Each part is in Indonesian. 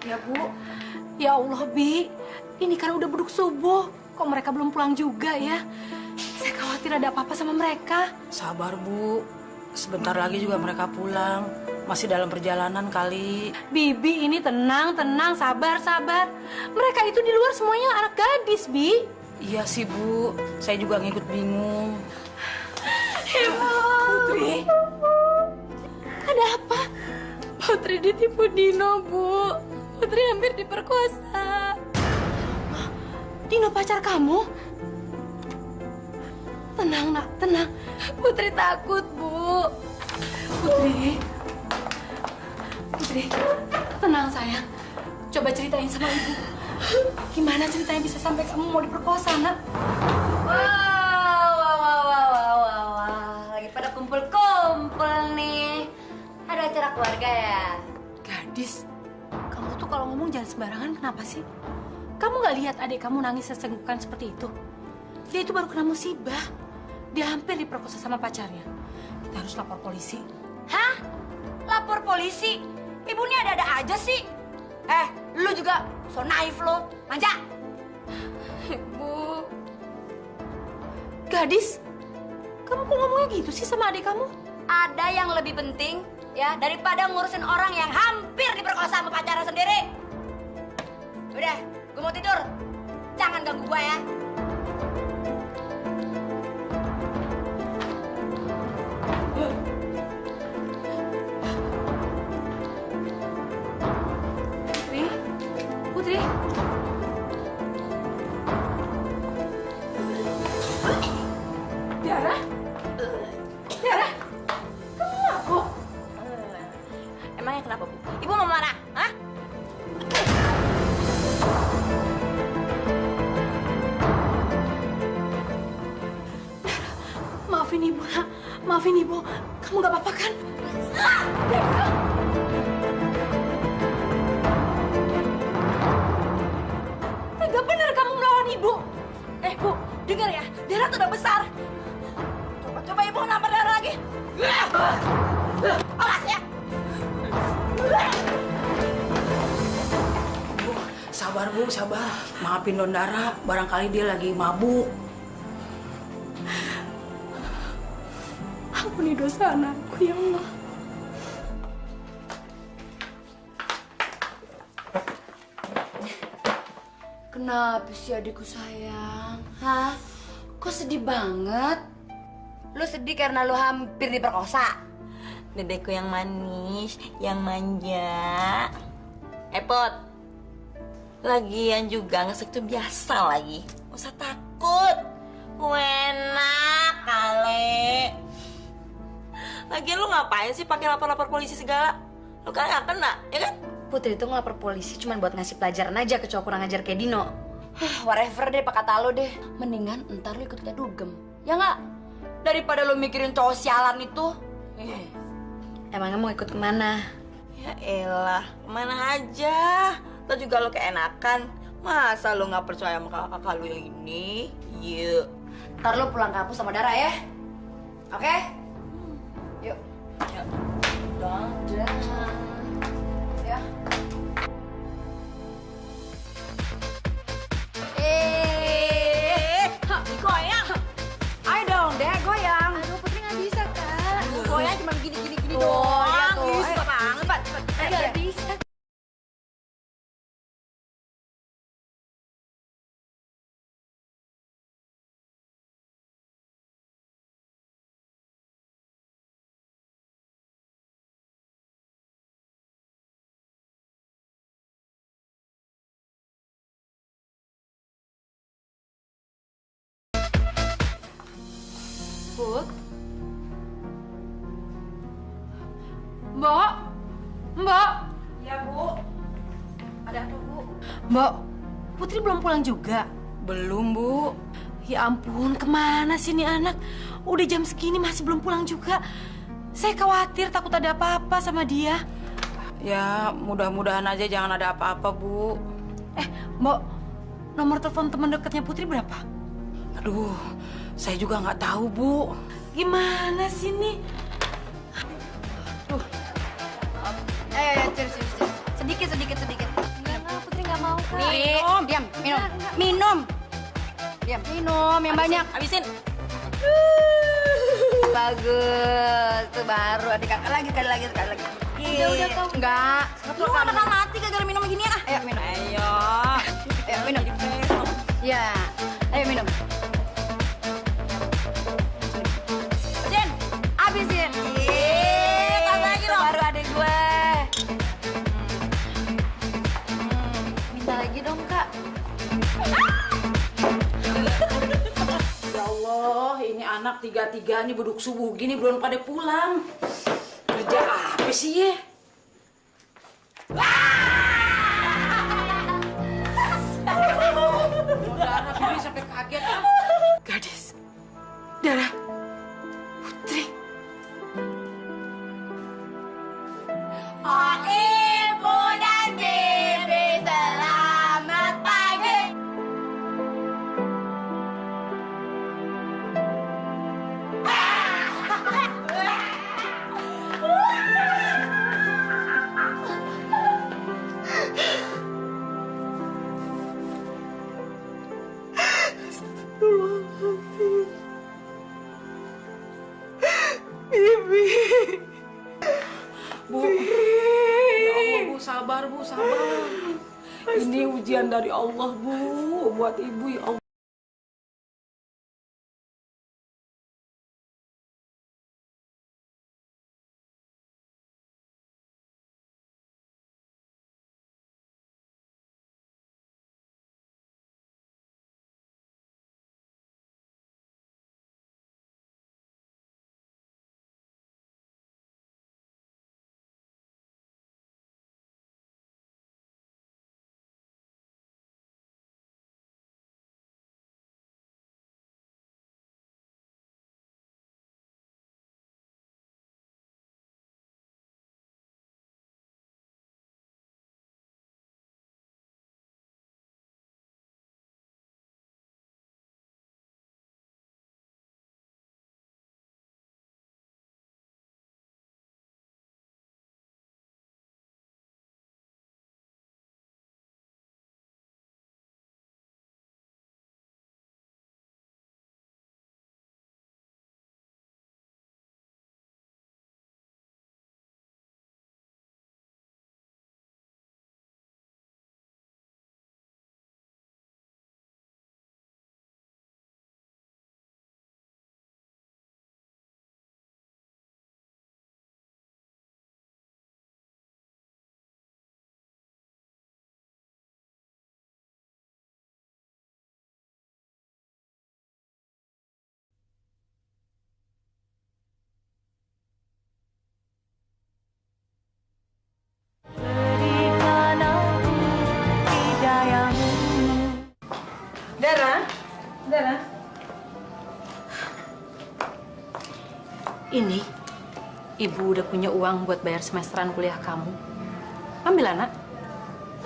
Ya, Bu. Ya Allah, Bi. Ini kan udah beduk subuh. Kok mereka belum pulang juga ya? Saya khawatir ada apa-apa sama mereka. Sabar, Bu. Sebentar lagi juga mereka pulang. Masih dalam perjalanan kali. Bibi ini tenang, sabar. Mereka itu di luar semuanya anak gadis, Bi. Iya sih, Bu. Saya juga ngikut bingung. Ibu. Putri. Ada apa? Putri ditipu Dino, Bu. Putri hampir diperkosa. Dino pacar kamu? Tenang, Nak, tenang. Putri takut, Bu. Putri, tenang sayang. Coba ceritain sama ibu. Gimana ceritanya bisa sampai kamu mau diperkosa, Nak? Wow. Lagi pada kumpul-kumpul nih. Ada acara keluarga ya? Gadis, kamu tuh kalau ngomong jangan sembarangan, kenapa sih? Kamu nggak lihat adik kamu nangis sesenggukan seperti itu? Dia itu baru kena musibah. Dia hampir diperkosa sama pacarnya. Kita harus lapor polisi. Hah? Lapor polisi? Ibu ini ada-ada aja sih. Lu juga so naif lo, manja. Ibu. Gadis, kamu kok ngomongnya gitu sih sama adik kamu? Ada yang lebih penting ya daripada ngurusin orang yang hampir diperkosa sama pacarnya sendiri. Udah, gue mau tidur. Jangan ganggu gue ya. Putri. Tiara? Kamu mabuk? Emangnya kenapa, Bu? Ibu mau marah? Hah? Maafin ibu, Nak. Maafin ibu. Kamu gak apa-apa kan? Tega bener kamu melawan ibu. Bu, dengar ya. Darah tuh udah besar. Coba Ibu nambah darah lagi. Awas ya. Bu, sabar, Bu, sabar. Maafin Dondara, barangkali dia lagi mabuk. Ampuni dosa anakku, ya Allah. Kenapa sih adikku sayang? Hah? Kok sedih banget? Lu sedih karena lu hampir diperkosa? Dedekku yang manis, yang manja. Pot, lagian juga ngesek tuh biasa lagi. Gak usah takut. Enak kali. Lagian lu ngapain sih pakai lapor-lapor polisi segala? Lu kan gak kena, ya kan? Putri itu ngelapor polisi cuma buat ngasih pelajaran aja ke cowok kurang ajar kayak Dino. Whatever deh, pak kata lo deh. Mendingan ntar lo ikut kita dugem. Ya nggak? Daripada lo mikirin cowok sialan itu. Emangnya mau ikut kemana? Ya elah, kemana aja. Lo juga lo keenakan. Masa lo gak percaya sama kakak-kakak lo yang ini? Yuk. Ntar lo pulang kampus sama Dara ya. Oke? Yuk. Yuk. Dadah. Ya. Goyang. Ayo dong, deh goyang. Aduh, Putri nggak bisa, Kak. Goyang cuma gini Oh, doang. iya tuh. Bisa banget. Cepat. Nggak bisa. Put. Mbak. Mbak. Ya, Bu. Ada apa, Bu? Mbak, Putri belum pulang juga. Belum, Bu. Ya ampun, kemana sih nih anak? Udah jam segini masih belum pulang juga. Saya khawatir takut ada apa-apa sama dia. Ya, mudah-mudahan aja jangan ada apa-apa, Bu. Mbak, nomor telepon teman dekatnya Putri berapa? Aduh, saya juga nggak tahu, Bu. Gimana sih nih? Cheers. Sedikit. Diam, minum yang banyak. Habisin. Bagus, tuh baru adik kakak lagi, sekali lagi. Udah kau. Enggak. Lu anak mati gara-gara minum begini ah. Ayo minum. Ayo. Ayo minum. Ya, ayo minum. Jen, habisin. Kasih lagi Tuh dong. baru adik gue. Minta lagi dong, Kak. Ya Allah, ini anak tiga-tiganya beduk subuh gini belum pada pulang. Kerja apa sih ya? Dara Bibi sampai kaget ah. Gadis, Dara, Putri. Oh, Ibu dan Bibi, selamat pagi. Bu, ya Allah Bu, sabar Bu, sabar. Ini ujian dari Allah Bu, buat ibu ya Allah. Dara. Ini, Ibu udah punya uang buat bayar semesteran kuliah kamu. Ambil, anak.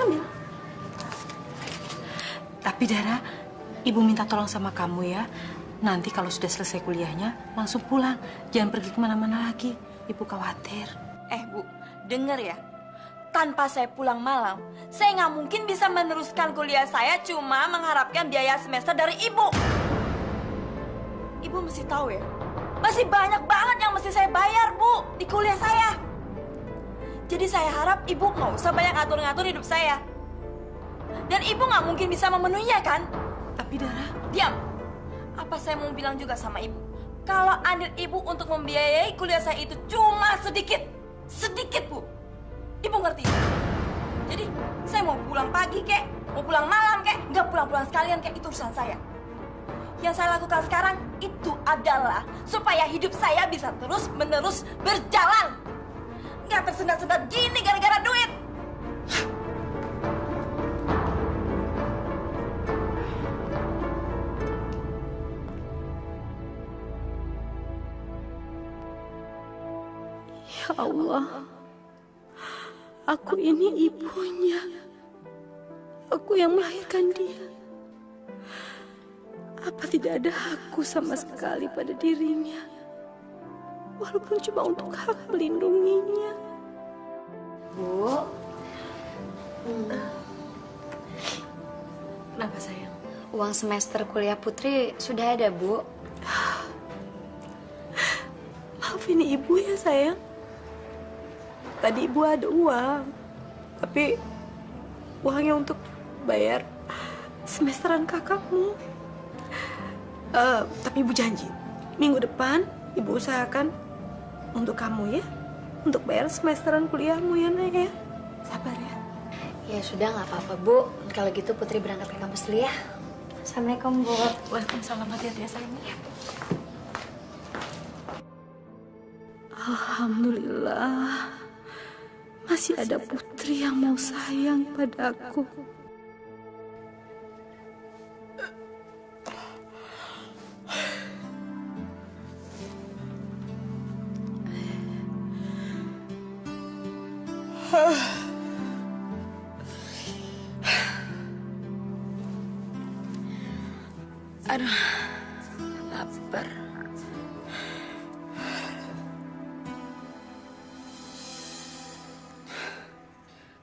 Ambil. Tapi, Dara, Ibu minta tolong sama kamu ya. Nanti kalau sudah selesai kuliahnya, langsung pulang. Jangan pergi kemana-mana lagi. Ibu khawatir. Bu, denger ya. Tanpa saya pulang malam, saya nggak mungkin bisa meneruskan kuliah saya cuma mengharapkan biaya semester dari ibu. Ibu mesti tahu ya, masih banyak banget yang mesti saya bayar, Bu, di kuliah saya. Jadi saya harap ibu nggak usah banyak ngatur-ngatur hidup saya. Dan ibu nggak mungkin bisa memenuhinya, kan? Tapi, Dara... Diam. Apa saya mau bilang juga sama ibu? Kalau andil ibu untuk membiayai kuliah saya itu cuma sedikit. Sedikit, Bu. Ibu ngerti? Jadi, saya mau pulang pagi, kek, mau pulang malam, kek, nggak pulang-pulang sekalian, kek, itu urusan saya. Yang saya lakukan sekarang itu adalah supaya hidup saya bisa terus-menerus berjalan. Nggak tersendat-sendat gini gara-gara duit. Ya Allah, aku ini ibunya. Aku yang melahirkan dia. Apa tidak ada hakku sama sekali pada dirinya? Walaupun cuma untuk hak melindunginya. Bu, Kenapa, sayang? Uang semester kuliah Putri sudah ada, Bu. Maafin ibu ya sayang. Tadi ibu ada uang, tapi uangnya untuk bayar semesteran kakakmu. Tapi ibu janji, minggu depan ibu usahakan untuk kamu ya, untuk bayar semesteran kuliahmu ya Nak ya. Sabar ya. Ya sudah, nggak apa-apa, Bu. Kalau gitu Putri berangkat ke kampus dulu ya. Assalamualaikum, Bu. Waalaikumsalam, hati-hati ya sayang. Alhamdulillah, masih ada Putri yang mau sayang padaku. Aduh, lapar.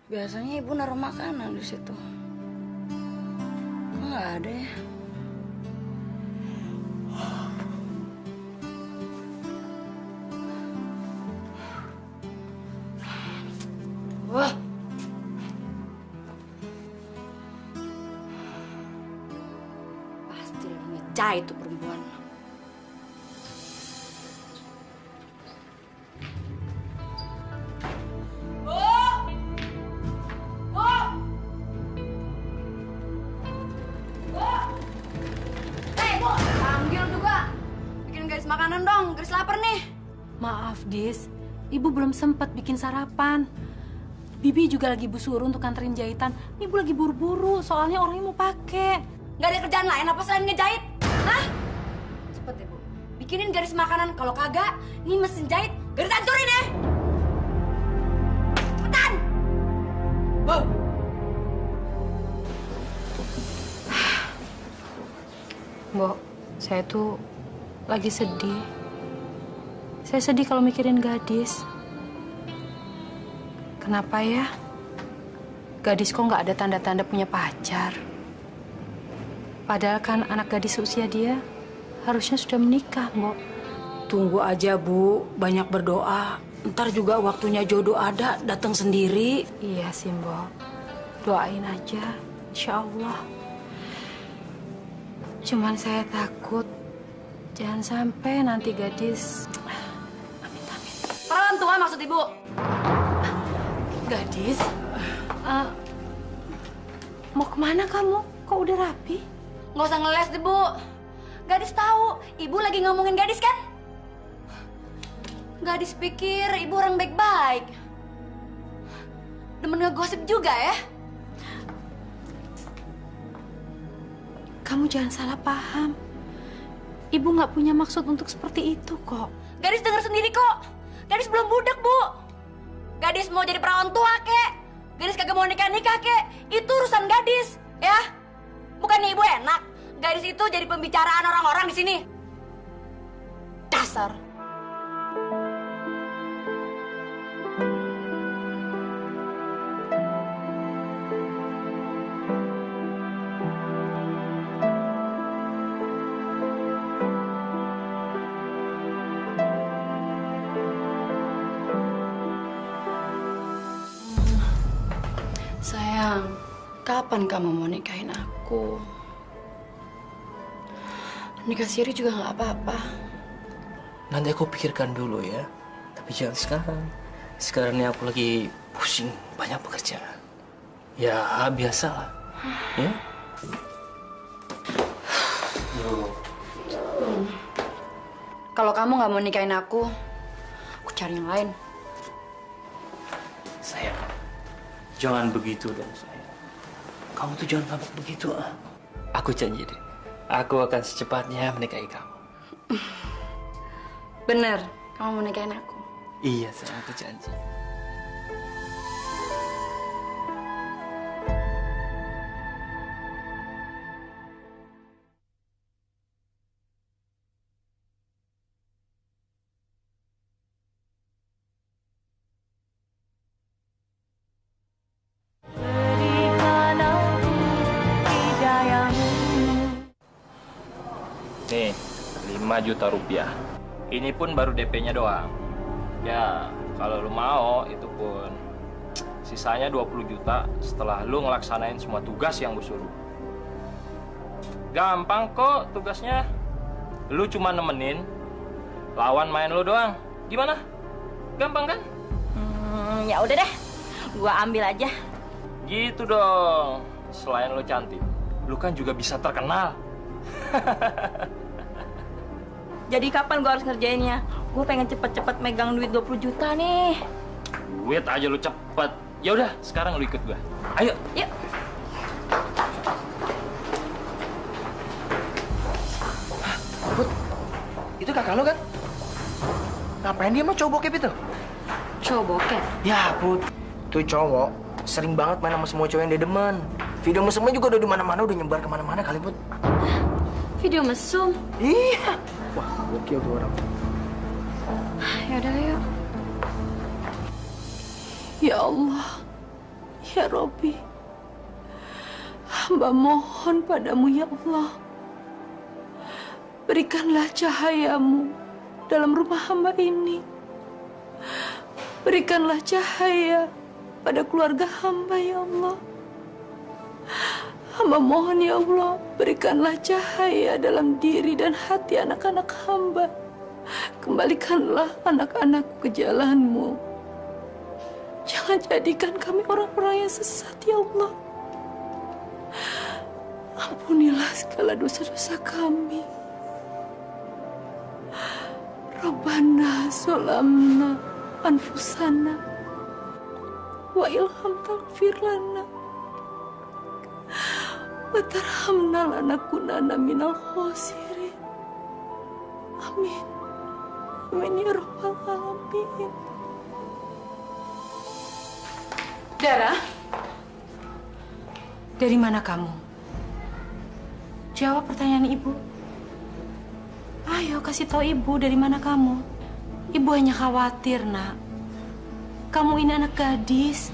Biasanya ibu naruh makanan di situ. Kok nggak ada ya? Wah. Pasti udah ngecah itu perempuan. Panggil juga. Bikin garis makanan dong, garis lapar nih. Maaf, Dis. Ibu belum sempat bikin sarapan. Bibi juga lagi Bu suruh untuk anterin jahitan. Ibu lagi buru-buru, soalnya orangnya mau pakai. Nggak ada kerjaan lain apa selain ngejahit? Hah? Cepet deh, Bu. Bikinin garis makanan. Kalau kagak, nih mesin jahit, garis hancurin ya. Cepetan! Bu! Mbok, saya tuh lagi sedih. Saya sedih kalau mikirin gadis. Kenapa ya? Gadis kok nggak ada tanda-tanda punya pacar? Padahal kan anak gadis usia dia harusnya sudah menikah, Mbok. Tunggu aja, Bu. Banyak berdoa. Ntar juga waktunya jodoh ada, datang sendiri. Iya sih, Mbok. Doain aja, insya Allah. Cuman saya takut jangan sampai nanti gadis... Amit-amit. Perawan tua maksud ibu? Gadis? Mau kemana kamu? Kok udah rapi? Nggak usah ngeles deh, Bu. Gadis tahu, ibu lagi ngomongin gadis kan? Gadis pikir ibu orang baik-baik. Demen ngegosip juga ya? Kamu jangan salah paham. Ibu nggak punya maksud untuk seperti itu kok. Gadis dengar sendiri kok. Gadis belum budak, Bu. Gadis mau jadi perawan tua, kek. Gadis kagak mau nikah-nikah, kek. Itu urusan gadis, ya. Bukannya ibu enak. Gadis itu jadi pembicaraan orang-orang di sini. Dasar. Sayang, kapan kamu mau nikahin aku? Nikah siri juga nggak apa-apa. Nanti aku pikirkan dulu ya. Tapi jangan sekarang. Sekarang ini aku lagi pusing, banyak pekerjaan. Ya, biasalah. Ya? Kalau kamu nggak mau nikahin aku cari yang lain. Sayang, jangan begitu dong, sayang. Kamu tuh jangan ngambek begitu, ah. Aku janji deh, aku akan secepatnya menikahi kamu. Bener, kamu mau nikahin aku? Iya, sayang, aku janji. Berikan aku hidayamu 5 juta rupiah. Ini pun baru DP-nya doang. Ya, kalau lu mau, itu pun sisanya 20 juta setelah lu ngelaksanain semua tugas yang gue suruh. Gampang kok tugasnya. Lu cuma nemenin, lawan main lu doang. Gimana? Gampang kan? Ya udah deh, gua ambil aja. Gitu dong. Selain lu cantik, lu kan juga bisa terkenal. Jadi kapan gua harus ngerjainnya? Gua pengen cepet-cepet megang duit 20 juta nih. Duit aja lu cepet. Ya udah, sekarang lu ikut gua. Ayo. Yuk. Put, itu kakak lo kan? Ngapain dia mau cowok bokep itu? Cowok bokep. Ya, Put. Tuh cowok sering banget main sama semua cowok yang dia demen. Video mesumnya juga udah di mana-mana, udah nyebar kemana-mana kali, Put. Video mesum. Iya. Wah, gokil tuh orang. Ya udah yuk. Ya Allah, ya Robbi, hamba mohon padamu ya Allah. Berikanlah cahayamu dalam rumah hamba ini. Berikanlah cahaya pada keluarga hamba ya Allah. Hamba mohon ya Allah, berikanlah cahaya dalam diri dan hati anak-anak hamba. Kembalikanlah anak-anakku ke jalan-Mu. Jangan jadikan kami orang-orang yang sesat ya Allah. Ampunilah segala dosa-dosa kami. Rabbana zolamna anfusana wa ilham taghfir lana wa tarhamna lanakunanna minal khosirin. Amin. Amin ya rabbal alamin. Dara, dari mana kamu? Jawab pertanyaan ibu. Ayo kasih tahu ibu dari mana kamu. Ibu hanya khawatir, nak. Kamu ini anak gadis.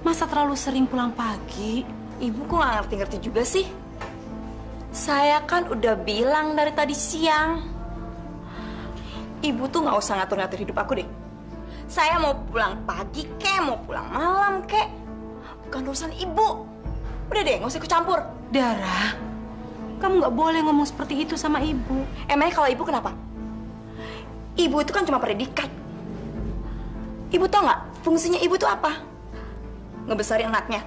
Masa terlalu sering pulang pagi? Ibu kok nggak ngerti-ngerti juga sih? Saya kan udah bilang dari tadi siang. Ibu tuh nggak usah ngatur-ngatur hidup aku deh. Saya mau pulang pagi kek, mau pulang malam kek. Bukan urusan ibu. Udah deh, nggak usah ikut campur. Dara, kamu nggak boleh ngomong seperti itu sama ibu. Emangnya kalau ibu kenapa? Ibu itu kan cuma predikat. Ibu tau nggak fungsinya ibu itu apa? Ngebesarin anaknya.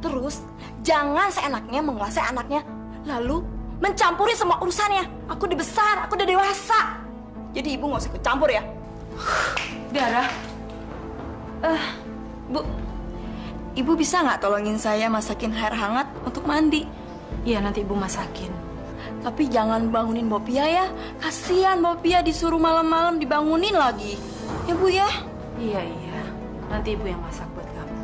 Terus jangan seenaknya menguasai anaknya, lalu mencampuri semua urusannya. Aku udah besar, aku udah dewasa. Jadi ibu nggak usah ikut campur ya. Dara, Bu, ibu bisa nggak tolongin saya masakin air hangat untuk mandi? iya nanti ibu masakin. Tapi jangan bangunin Mbak Pia ya. Kasihan Mbak Pia disuruh malam-malam dibangunin lagi. Ya Bu ya? Iya, nanti ibu yang masak buat kamu.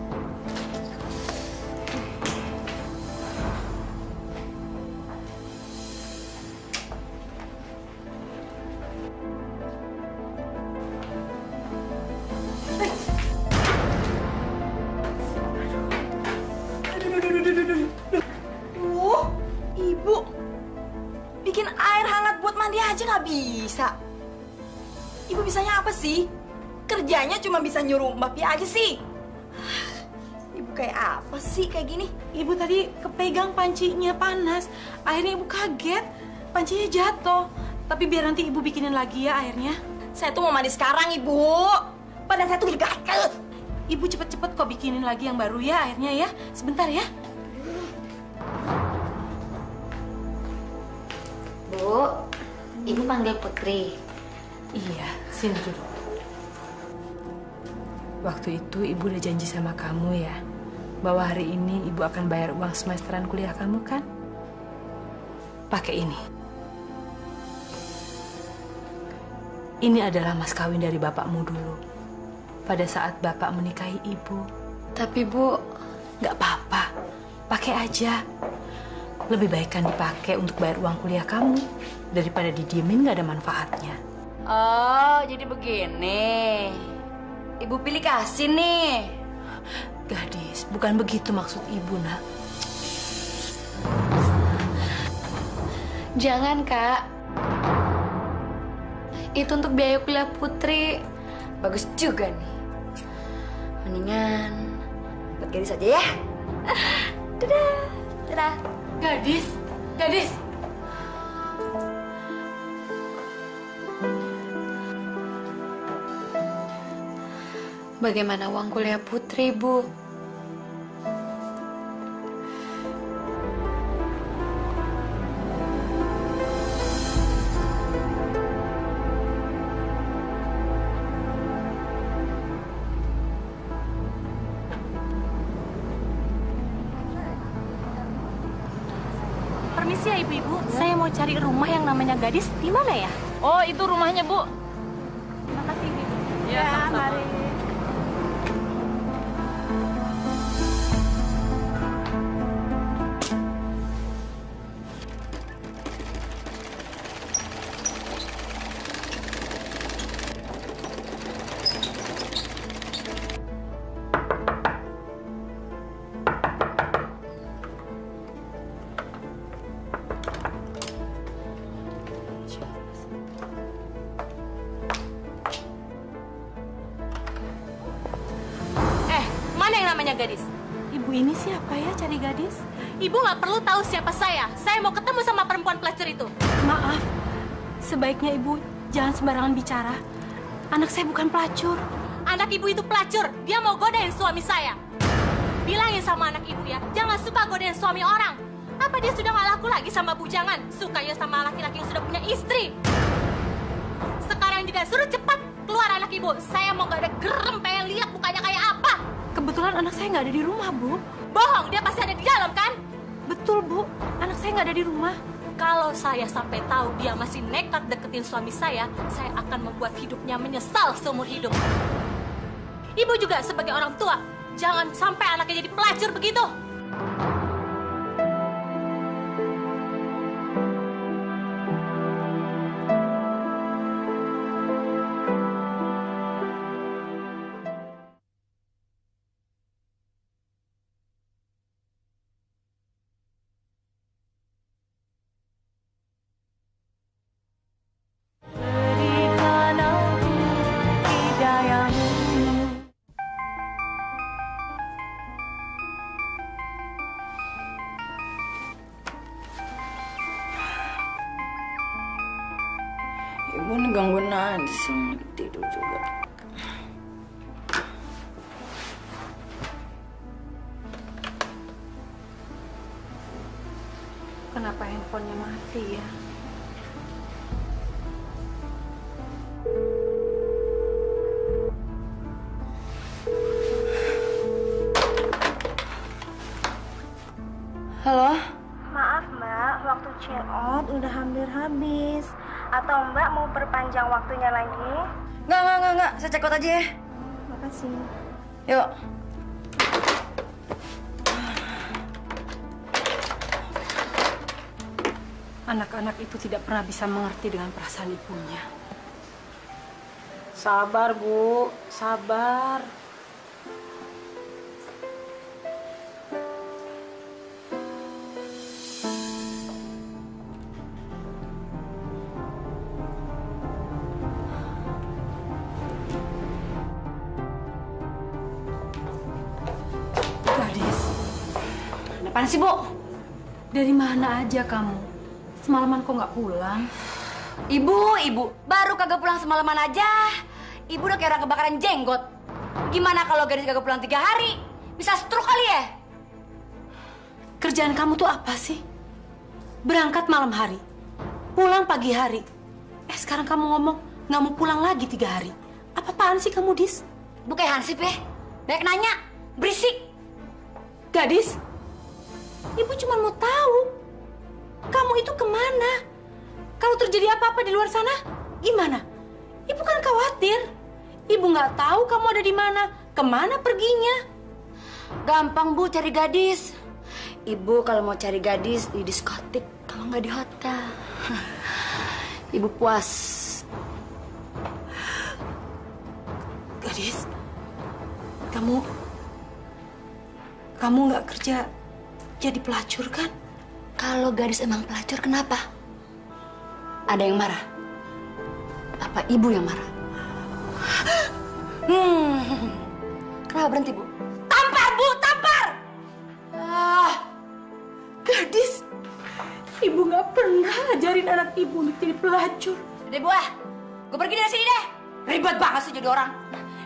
Ibu, bikin air hangat buat mandi aja nggak bisa. Ibu bisanya apa sih? Kerjanya cuma bisa nyuruh Mbak Pia aja sih. Ibu kayak apa sih kayak gini? Ibu tadi kepegang pancinya panas. Akhirnya ibu kaget. Pancinya jatuh. Tapi biar nanti ibu bikinin lagi ya airnya. Saya tuh mau mandi sekarang, Ibu. Badan saya tuh udah gatel. Ibu cepet-cepet kok bikinin lagi yang baru ya airnya ya. Sebentar ya. Bu, ibu panggil Putri. Iya, sini dulu. Waktu itu ibu udah janji sama kamu ya, bahwa hari ini ibu akan bayar uang semesteran kuliah kamu kan? Pakai ini. Ini adalah mas kawin dari bapakmu dulu. Pada saat bapak menikahi ibu. Tapi Bu, Nggak apa-apa, pakai aja. Lebih baik kan dipakai untuk bayar uang kuliah kamu daripada didiemin nggak ada manfaatnya. oh jadi begini. Ibu pilih kasih nih. Gadis, bukan begitu maksud ibu, nak. Jangan, Kak. Itu untuk biaya kuliah Putri. Bagus juga nih. Mendingan buat Gadis aja ya. Dadah. Dadah. Gadis, Gadis. Bagaimana uang kuliah Putri, Bu? Permisi ya ibu-ibu, saya mau cari rumah yang namanya Gadis. Di mana ya? Oh, itu rumahnya, Bu. Terima kasih ibu. Ya, sama-sama. Mana yang namanya Gadis? Ibu ini siapa ya cari Gadis? Ibu nggak perlu tahu siapa saya. Saya mau ketemu sama perempuan pelacur itu. Maaf, sebaiknya Ibu jangan sembarangan bicara. Anak saya bukan pelacur. Anak ibu itu pelacur. Dia mau godain suami saya. Bilangin sama anak ibu ya, jangan suka godain suami orang. Apa dia sudah nggak laku lagi sama bujangan? Sukanya sama laki-laki yang sudah punya istri. Sekarang juga suruh cepat keluar anak ibu. Saya mau gak ada gerem pengen lihat mukanya kayak apa. Kebetulan anak saya nggak ada di rumah, Bu. Bohong, dia pasti ada di dalam kan? Betul, Bu. Anak saya nggak ada di rumah. Kalau saya sampai tahu dia masih nekat deketin suami saya akan membuat hidupnya menyesal seumur hidup. Ibu juga sebagai orang tua, jangan sampai anaknya jadi pelacur begitu. Ibu nih gangguin Nadis, tidur juga. Kenapa handphonenya mati ya? Halo? Maaf Mbak, waktu check out udah hampir habis. Atau Mbak mau perpanjang waktunya lagi? Nggak. Saya check out aja ya. Makasih. Yuk. Anak-anak itu tidak pernah bisa mengerti dengan perasaan ibunya. Sabar, Bu. Sabar. Gadis, Apaan sih, Bu? dari mana aja kamu? Semalaman kok nggak pulang? Ibu, baru kagak pulang semalaman aja. Ibu udah kayak orang kebakaran jenggot. Gimana kalau Gadis kagak pulang 3 hari? Bisa stroke kali ya? Kerjaan kamu tuh apa sih? Berangkat malam hari, pulang pagi hari. Sekarang kamu ngomong nggak mau pulang lagi 3 hari. Apa-apaan sih kamu, Dis? Bu kayak Hansip ya? Banyak nanya, berisik. Gadis, ibu cuma mau tahu kamu itu kemana. Kalau terjadi apa-apa di luar sana, gimana? Ibu kan khawatir. Ibu nggak tahu kamu ada di mana, kemana perginya. Gampang, Bu, cari Gadis. Ibu kalau mau cari Gadis di diskotik, kalau nggak di hotel. Ibu puas. Gadis, kamu nggak kerja jadi pelacur kan? Kalau Gadis emang pelacur, kenapa? Ada yang marah? Apa ibu yang marah? Kenapa berhenti, Bu? Tampar, Bu! Tampar! Gadis, ibu nggak pernah ajarin anak ibu untuk jadi pelacur. Udah, Bu, gue pergi dari sini deh. Ribet banget sih jadi orang.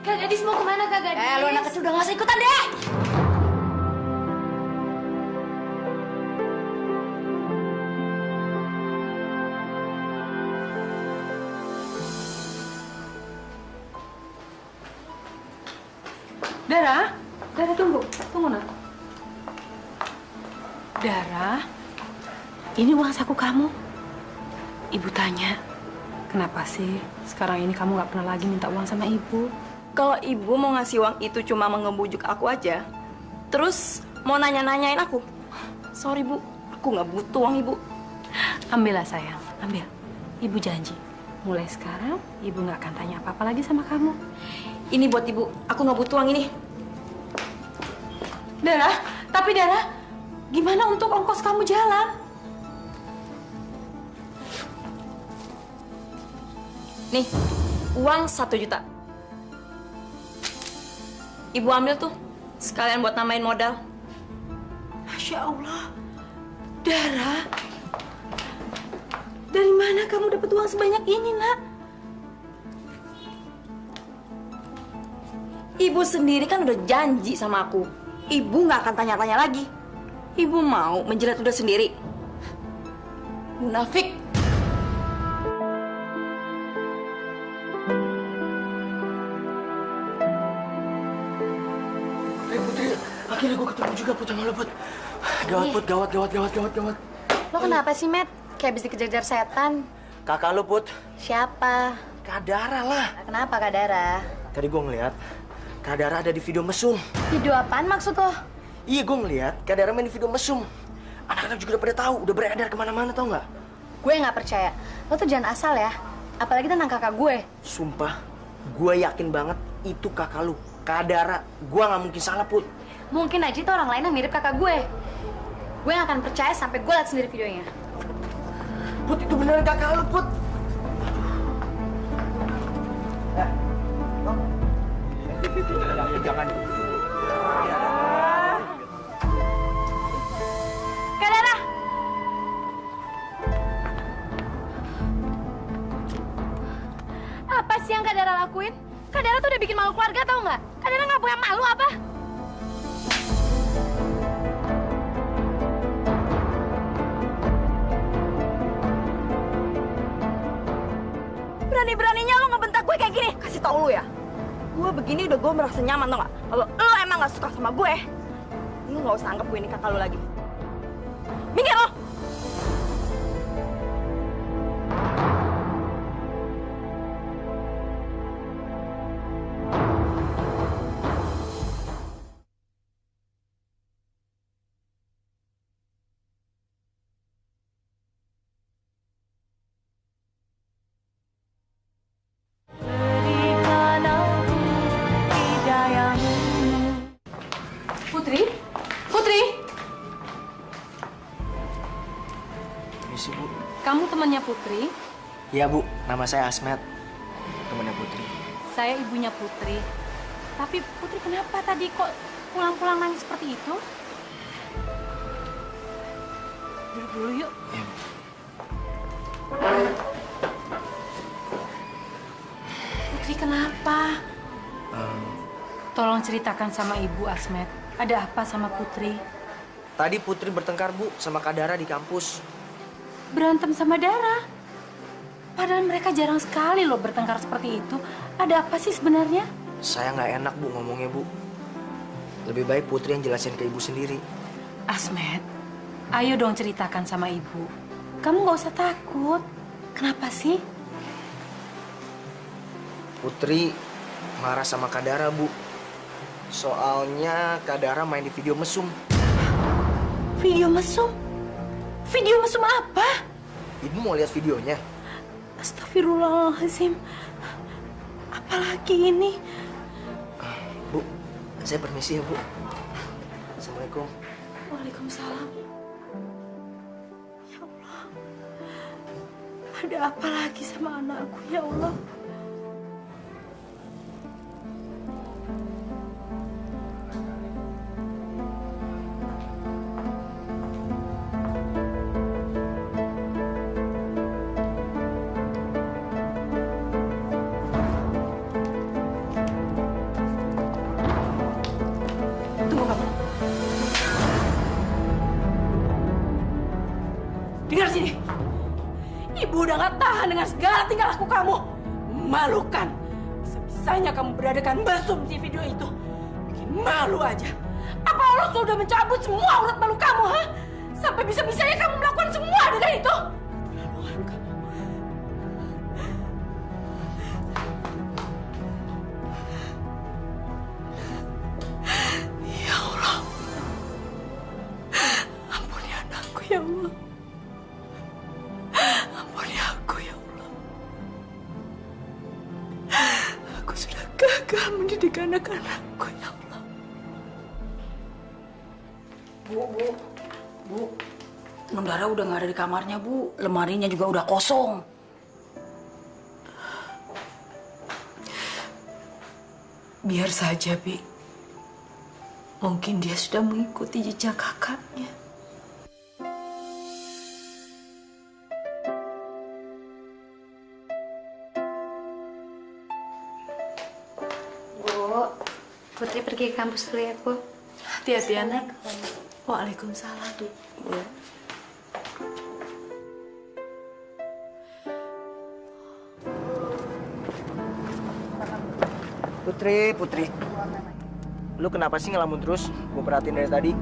Kak Gadis mau kemana Kak Gadis? Lu anak kecil udah nggak usah ikutan deh. Dara, tunggu nak. Dara, ini uang saku kamu. Ibu tanya, kenapa sih sekarang ini kamu nggak pernah lagi minta uang sama ibu? Kalau ibu mau ngasih uang itu cuma mengebujuk aku aja, terus mau nanya-nanyain aku. Sorry bu, aku nggak butuh uang ibu. Ambillah sayang, ambil. Ibu janji, mulai sekarang ibu nggak akan tanya apa-apa lagi sama kamu. Ini buat ibu, aku nggak butuh uang ini. Dara, tapi Dara, gimana untuk ongkos kamu jalan? Nih, uang 1 juta. Ibu ambil tuh, sekalian buat nambahin modal. Masya Allah, Dara, dari mana kamu dapat uang sebanyak ini, nak? Ibu sendiri kan udah janji sama aku. Ibu nggak akan tanya-tanya lagi. Ibu mau menjilat udah sendiri. Munafik. Putri, akhirnya gue ketemu juga Put sama lo, Put. Gawat, Put, gawat. Lo kenapa sih, Matt? Kayak habis dikejar-kejar setan. Kakak lo, Put. Siapa? Kak Dara lah. Kenapa, Kak Dara? Tadi gue ngeliat Kak Dara ada di video mesum. Video apaan maksud lo? Iya, gue ngeliat Kak Dara main di video mesum. Anak-anak juga udah pada tahu, udah beredar kemana-mana, tau nggak? Gue nggak percaya. Lo tuh jangan asal ya. Apalagi tentang kakak gue. Sumpah, gue yakin banget itu kakak lu, Kak Dara. Gue nggak mungkin salah, Put. Mungkin aja itu orang lain yang mirip kakak gue. Gue nggak akan percaya sampai gue lihat sendiri videonya. Put, itu beneran kakak lu, Put. Jangan. Kak Dara! Apa sih yang Kak Dara lakuin? Kak Dara tuh udah bikin malu keluarga, tau nggak? Kak Dara nggak punya malu apa? Berani-beraninya lo ngebentak gue kayak gini. Kasih tau lo ya, gue begini udah gue merasa nyaman tau gak? Kalau lo emang gak suka sama gue, lo gak usah anggap gue ini kakak lo lagi. Minggir lo! Putri, Misi, Bu. kamu temannya Putri, Iya, Bu. Nama saya Asmet. Temannya Putri. saya ibunya Putri. Tapi Putri kenapa tadi kok pulang-pulang nangis seperti itu? Duduk dulu yuk. Iya, Bu. Putri kenapa? Tolong ceritakan sama Ibu Asmet. Ada apa sama Putri? Tadi Putri bertengkar, Bu, sama Kak Dara di kampus. Berantem sama Dara? Padahal mereka jarang sekali loh bertengkar seperti itu. Ada apa sih sebenarnya? Saya nggak enak, Bu, ngomongnya, Bu. Lebih baik Putri yang jelasin ke Ibu sendiri. Asmet, ayo dong ceritakan sama Ibu. Kamu nggak usah takut. Kenapa sih? Putri marah sama Kak Dara, Bu. Soalnya Kak Dara main di video mesum. Video mesum? Video mesum apa? Ibu mau lihat videonya? Astagfirullahaladzim. Apalagi ini? Bu, saya permisi ya, Bu. Assalamualaikum. Waalaikumsalam. Ya Allah. Ada apa lagi sama anakku ya Allah? Tunggu kamu. Dengar sini. Ibu udah gak tahan dengan segala tingkah laku kamu. Memalukan. Bisa-bisanya kamu beradakan mesum di video itu. Bikin malu aja. Apa Allah sudah mencabut semua aurat malu kamu, ha? Sampai bisa-bisanya kamu melakukan semua dengan itu. Keterlaluan kamu. Ya Allah. Ampuni anakku ya Allah. Ampuni aku ya Allah. Aku sudah gagal mendidik anak-anakku ya Allah. Bu, Nundara udah nggak ada di kamarnya, Bu. Lemarinya juga udah kosong. Biar saja, Bi. Mungkin dia sudah mengikuti jejak kakaknya. Bu, Putri pergi ke kampus dulu ya, Bu. Hati-hati, anak. Waalaikumsalam. Bu. Putri. Lu kenapa sih ngelamun terus? Gue perhatiin dari tadi.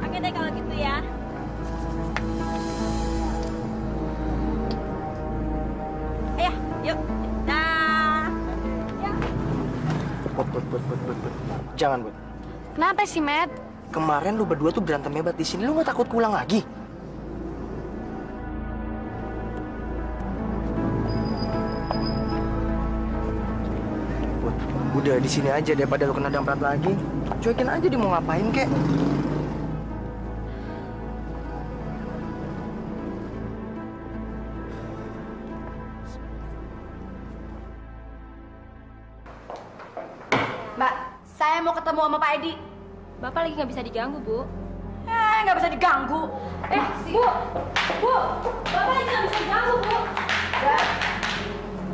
Oke deh kalau gitu ya. Ayo, yuk. Dah. Put. Jangan, Put. Kenapa sih, Matt? Kemarin lu berdua tuh berantem hebat di sini. Lu nggak takut pulang lagi? Put, udah di sini aja daripada lu kena damprat lagi. Cuekin aja dia mau ngapain kek. Mbak, saya mau ketemu sama Pak Edi. Bapak lagi nggak bisa diganggu, Bu. Nggak bisa diganggu. Bu! Bapak lagi nggak bisa diganggu, Bu.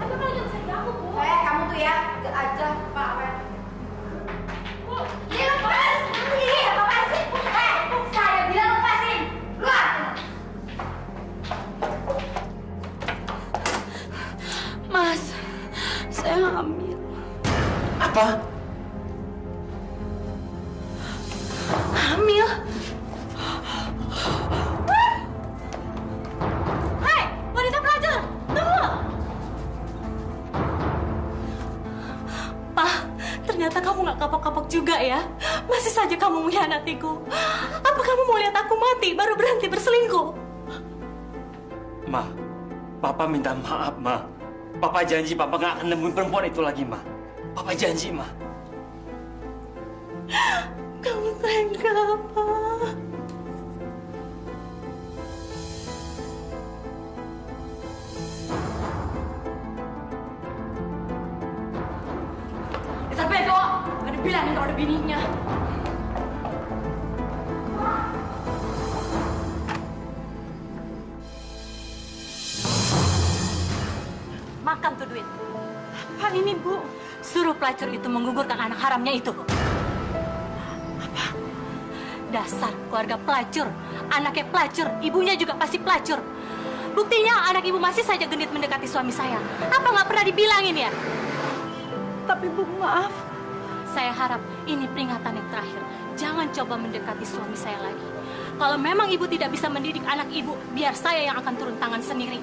Bapak lagi nggak bisa diganggu, Bu. Kamu tuh ya, deket aja, Pak. Bu! Ini lepas! Ini apaan sih? Saya bilang lepasin! Keluar! Mas, saya hamil. Apa? Hamil? Hei, wanita pelacur! Tunggu! Pak, ternyata kamu nggak kapok-kapok juga ya. Masih saja kamu mengkhianatiku. Apa kamu mau lihat aku mati baru berhenti berselingkuh? Ma, Papa minta maaf, Ma. Papa janji Papa nggak akan nemuin perempuan itu lagi, Ma. Papa janji, Ma. Kamu tega, Pak. Dasar bego! Gak dibilangin kalau ada bininya. Makan tuh duit. Apa ini, Bu? Suruh pelacur itu menggugurkan anak haramnya itu. Apa? Dasar keluarga pelacur. Anaknya pelacur, ibunya juga pasti pelacur. Buktinya anak ibu masih saja genit mendekati suami saya. Apa nggak pernah dibilangin ya? Tapi Bu, maaf. Saya harap ini peringatan yang terakhir. Jangan coba mendekati suami saya lagi. Kalau memang ibu tidak bisa mendidik anak ibu, biar saya yang akan turun tangan sendiri.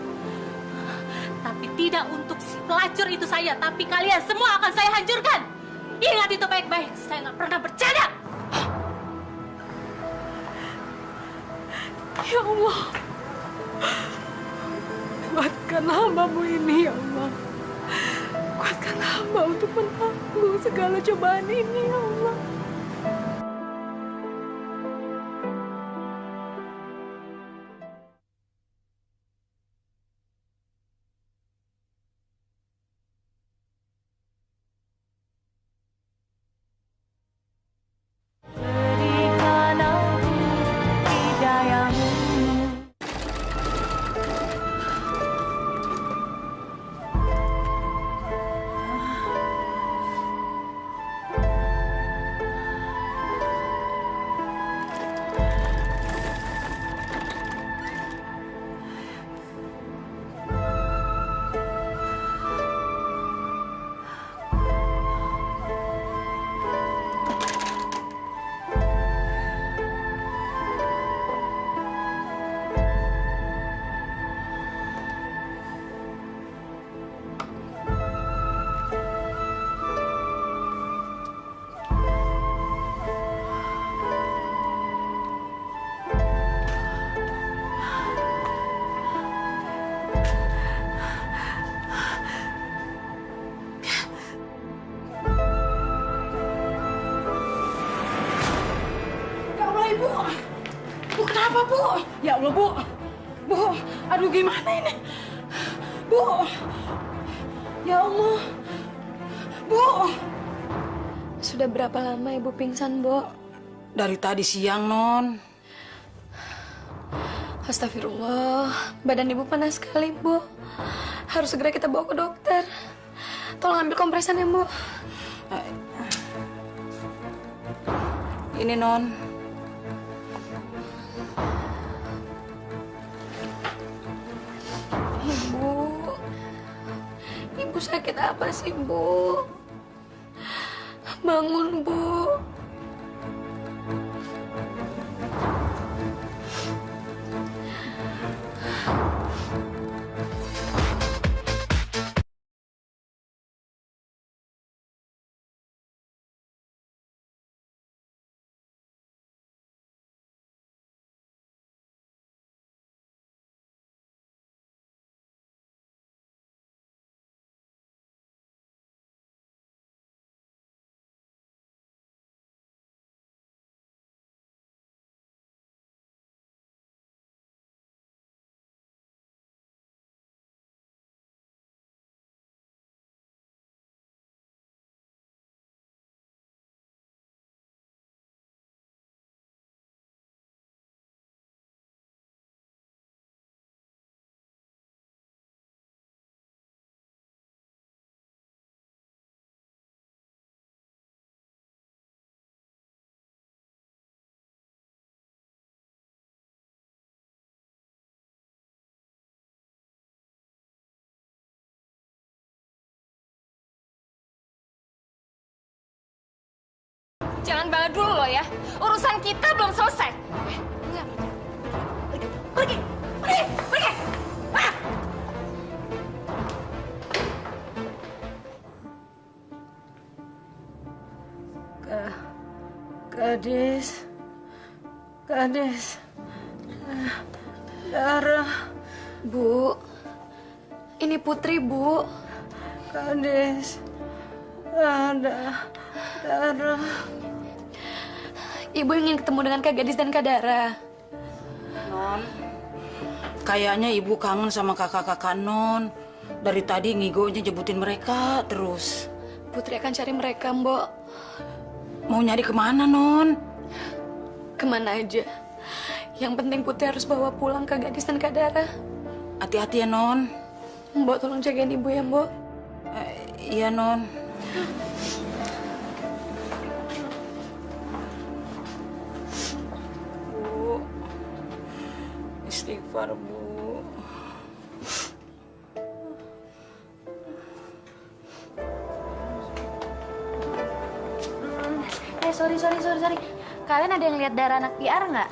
Tapi tidak untuk si pelacur itu saja, tapi kalian semua akan saya hancurkan. Ingat itu baik-baik, saya nggak pernah bercanda. Ya Allah, kuatkanlah hambamu ini ya Allah. Kuatkan hamba untuk menanggung segala cobaan ini, ya Allah. Kenapa, Bu? Ya Allah, Bu. Bu, aduh gimana ini? Bu. Ya Allah. Bu. Sudah berapa lama Ibu pingsan, Bu? Dari tadi siang, Non. Astagfirullah, badan Ibu panas sekali, Bu. Harus segera kita bawa ke dokter. Tolong ambil kompresan ya, Bu. Ini, Non. Ibu sakit apa sih, Bu? Bangun, Bu. Jangan bangga dulu lo ya. Urusan kita belum selesai. Pergi. Ah! Gadis. Darah. Bu, ini Putri, Bu. Gadis. Ada darah. Ibu ingin ketemu dengan Kak Gadis dan Kak Dara. Non, kayaknya Ibu kangen sama kakak-kakak Non. Dari tadi ngigonya jebutin mereka terus. Putri akan cari mereka, Mbok. Mau nyari kemana, Non? Kemana aja. Yang penting Putri harus bawa pulang Kak Gadis dan Kak Dara. Hati-hati ya, Non. Mbok tolong jagain Ibu ya, Mbok. Iya, Non. Bu, istighfar, Bu. Sorry. Kalian ada yang lihat Dara anak PR nggak?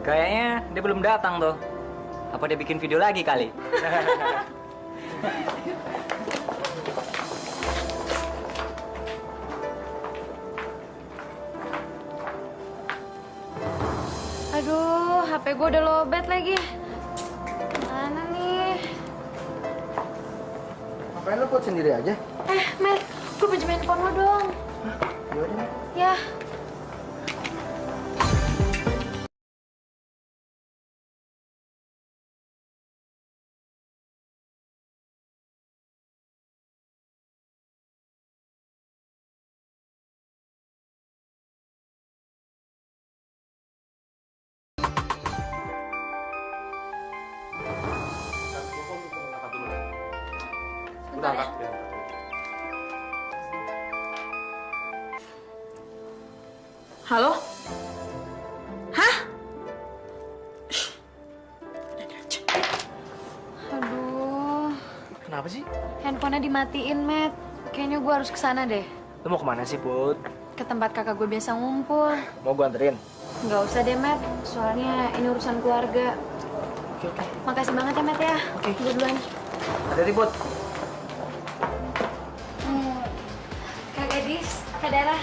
Kayaknya dia belum datang tuh. Apa dia bikin video lagi kali? Aduh, HP gue udah lowbat lagi. Mana nih? HP Ngapain lo Put sendiri aja? Matt, gue pinjem handphone lo dong. Yaudah. Ya. Udah angkat. Halo? Hah? Aduh, Kenapa sih? handphonenya dimatiin, Matt. Kayaknya gue harus kesana deh. Lo mau kemana sih, Put? Ke tempat kakak gue biasa ngumpul. Mau gue anterin? Nggak usah deh, Matt. Soalnya ini urusan keluarga. Oke. Makasih banget ya, Matt ya. Oke. Gue duluan. Hati-hati, Put. Kak Gadis, Kak Dara.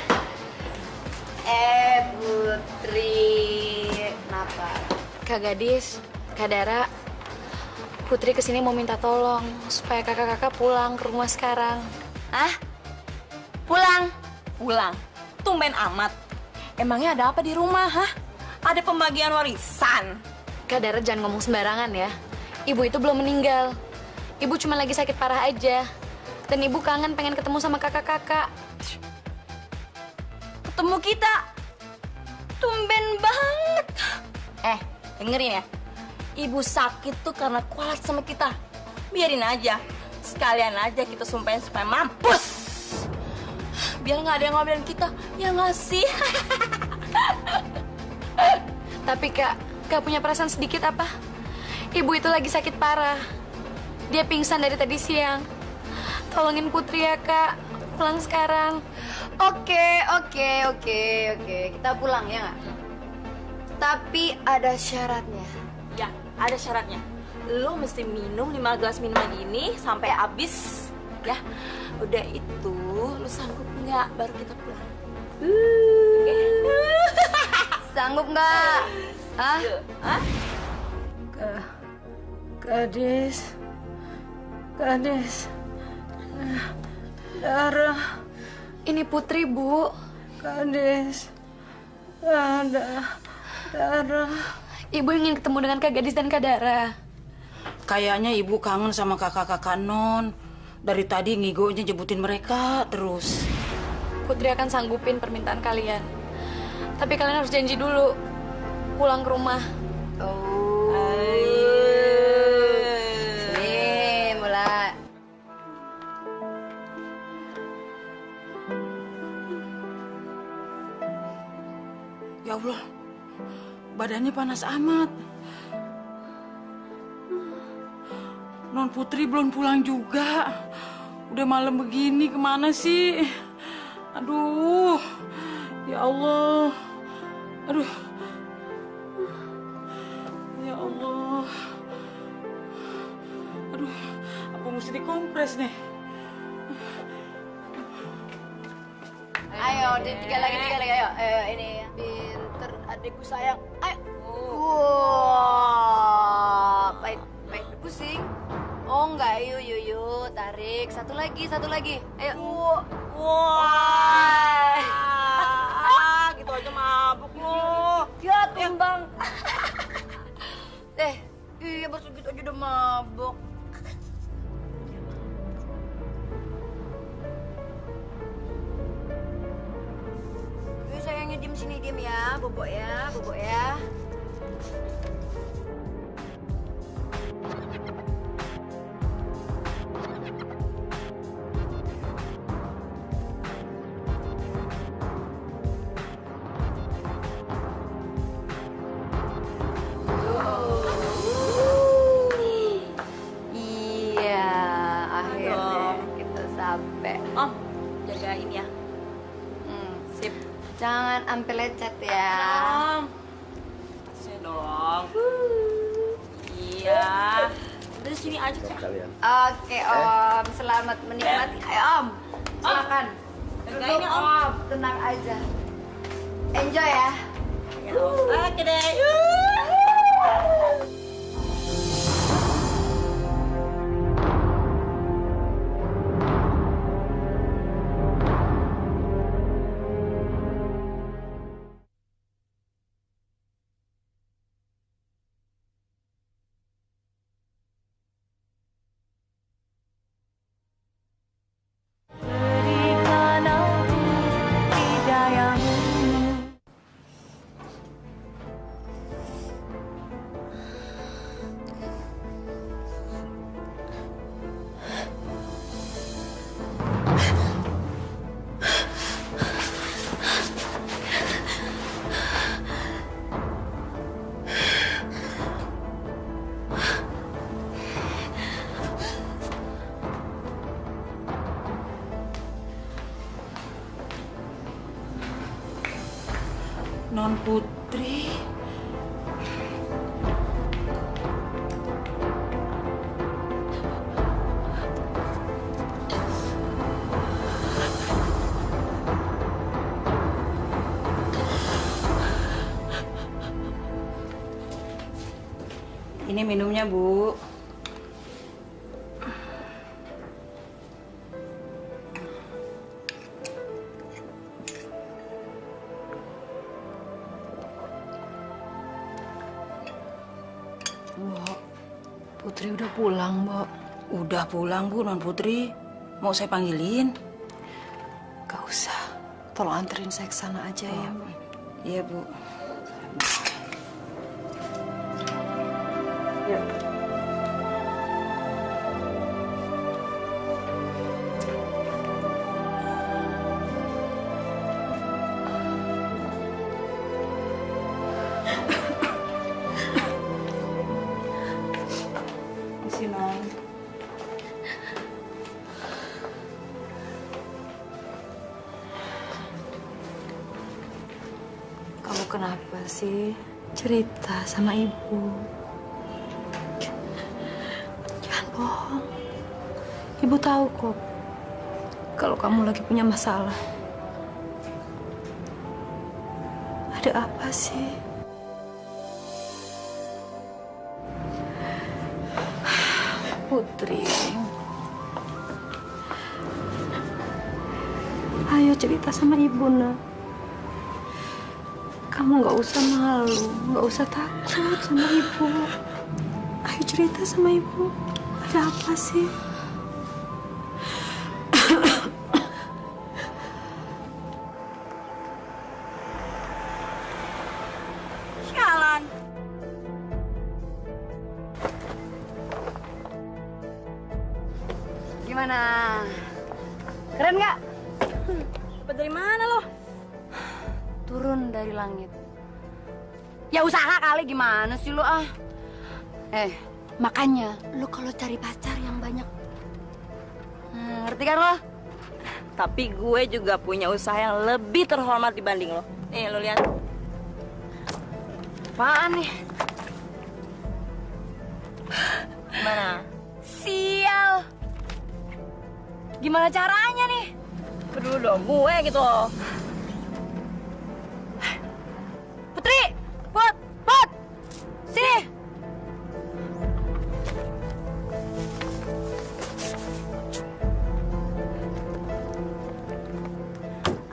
Putri. Kenapa? Kak Gadis, Kak Dara. Putri kesini mau minta tolong supaya kakak-kakak pulang ke rumah sekarang. Hah? Pulang? Pulang? Tumben amat. Emangnya ada apa di rumah, hah? Ada pembagian warisan? Kak Dara jangan ngomong sembarangan ya. Ibu itu belum meninggal. Ibu cuma lagi sakit parah aja. Dan ibu kangen pengen ketemu sama kakak-kakak. Ketemu kita? Tumben banget. Dengerin ya. Ibu sakit tuh karena kualat sama kita. Biarin aja. Sekalian aja kita sumpahin supaya mampus. Biar nggak ada yang ngomelin kita. Ya nggak sih? Tapi Kak, gak punya perasaan sedikit apa? Ibu itu lagi sakit parah. Dia pingsan dari tadi siang. Tolongin Putri ya, Kak. Pulang sekarang. Oke. Kita pulang ya nggak? Tapi ada syaratnya. Ya, ada syaratnya. Lo mesti minum 5 gelas minuman ini sampai habis. Ya, udah itu lo sanggup nggak? Baru kita pulang. Sanggup nggak? Hah? Gadis. Dara. Ini Putri, Bu. Gadis. Dara. Ibu ingin ketemu dengan Kak Gadis dan Kak Dara. Kayaknya ibu kangen sama kakak-kakak Non. Dari tadi ngigonya jebutin mereka terus. Putri akan sanggupin permintaan kalian. Tapi kalian harus janji dulu. Pulang ke rumah. Sini, mulai. Ya Allah, badannya panas amat. Non Putri belum pulang juga. Udah malam begini, kemana sih? Aduh, ya Allah. Aduh. Ya Allah. Aduh, apa mesti dikompres nih? Ayo, 3 lagi, ayo. Ini pinter adikku sayang. Ayo. Wow, pahit pusing. Oh enggak, yuk, tarik. Satu lagi. Ayo. Wah, gitu aja mabuk lo. Ya, tumbang. Iya baru segitu aja udah mabok. Yuk sayangnya diem sini, diem ya, bobok ya. Iya, akhirnya kita sampai. Om, jagain ya. Sip. Jangan sampai lecet ya. Om. Kasih dong. Iya. Dari sini aja kan. Oke Om, selamat menikmati. Ayo Om, silakan. Jagain ya Om. Tenang aja. Enjoy ya. Oke deh. Non Putri. Ini minumnya, Bu. Mbok, Putri udah pulang, Mbok. Udah pulang, Bu, Non Putri. Mau saya panggilin? Gak usah. Tolong anterin saya ke sana aja ya. Iya, Bu. Non. Kamu kenapa sih? Cerita sama ibu. Jangan bohong. Ibu tahu kok kalau kamu lagi punya masalah. Ada apa sih? Putri, ayo cerita sama ibu, nak. Kamu nggak usah malu, nggak usah takut sama ibu. Ayo cerita sama ibu. Ada apa sih? Sialan. Gimana? Keren nggak? Dari mana lo? Turun dari langit. Ya usaha kali, gimana sih lo ah? Makanya lo kalau cari pacar yang banyak. Ngerti kan lo? Tapi gue juga punya usaha yang lebih terhormat dibanding lo. Nih, lo lihat. Apaan nih? Gimana? Sial. Gimana caranya nih? Peduli dong gue gitu loh. Putri! Put! Sini!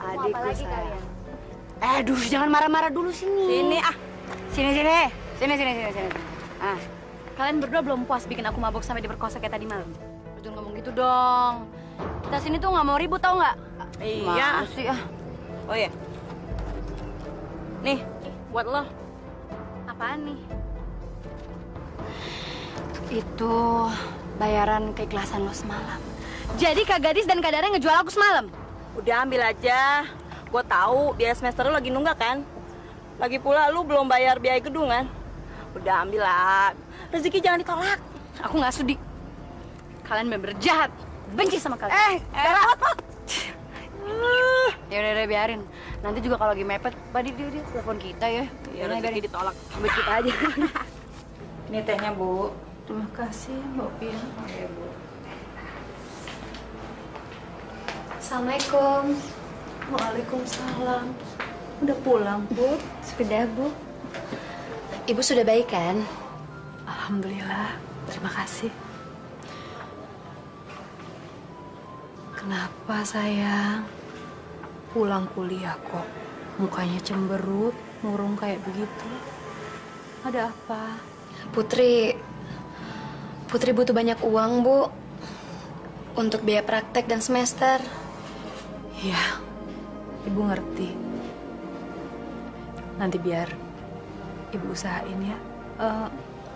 Adikku sayang. Aduh, jangan marah-marah dulu sini. Sini ah. Sini. Ah, kalian berdua belum puas bikin aku mabuk sampai diperkosa kayak tadi malam? Jangan ngomong gitu dong. Kita sini tuh nggak mau ribut, tau nggak? Iya. Mana sih ah? Oh iya. Nih, buat lo. Apaan nih? Itu bayaran keikhlasan lo semalam. Jadi Kak Gadis dan Kak Dara ngejual aku semalam? Udah ambil aja. Gue tahu biaya semester lu lagi nunggak kan? Lagi pula lu belum bayar biaya gedung kan? Udah ambil lah. Rezeki jangan ditolak. Aku nggak sudi. Kalian bener-bener jahat. Benci sama kalian. Pot. Ya udah biarin. Nanti juga kalau lagi mepet, dia telepon kita ya. Ya rezeki ditolak. Ambil kita aja. Ini tehnya, Bu. Terima kasih, Mbak Pia. Iya, Bu. Assalamualaikum. Waalaikumsalam. Udah pulang, Bu? Sudah, Bu. Ibu sudah baik kan? Alhamdulillah. Terima kasih. Kenapa, sayang? Pulang kuliah kok. Mukanya cemberut, murung kayak begitu. Ada apa? Putri butuh banyak uang, Bu. Untuk biaya praktek dan semester. Iya, Ibu ngerti. Nanti biar Ibu usahain ya.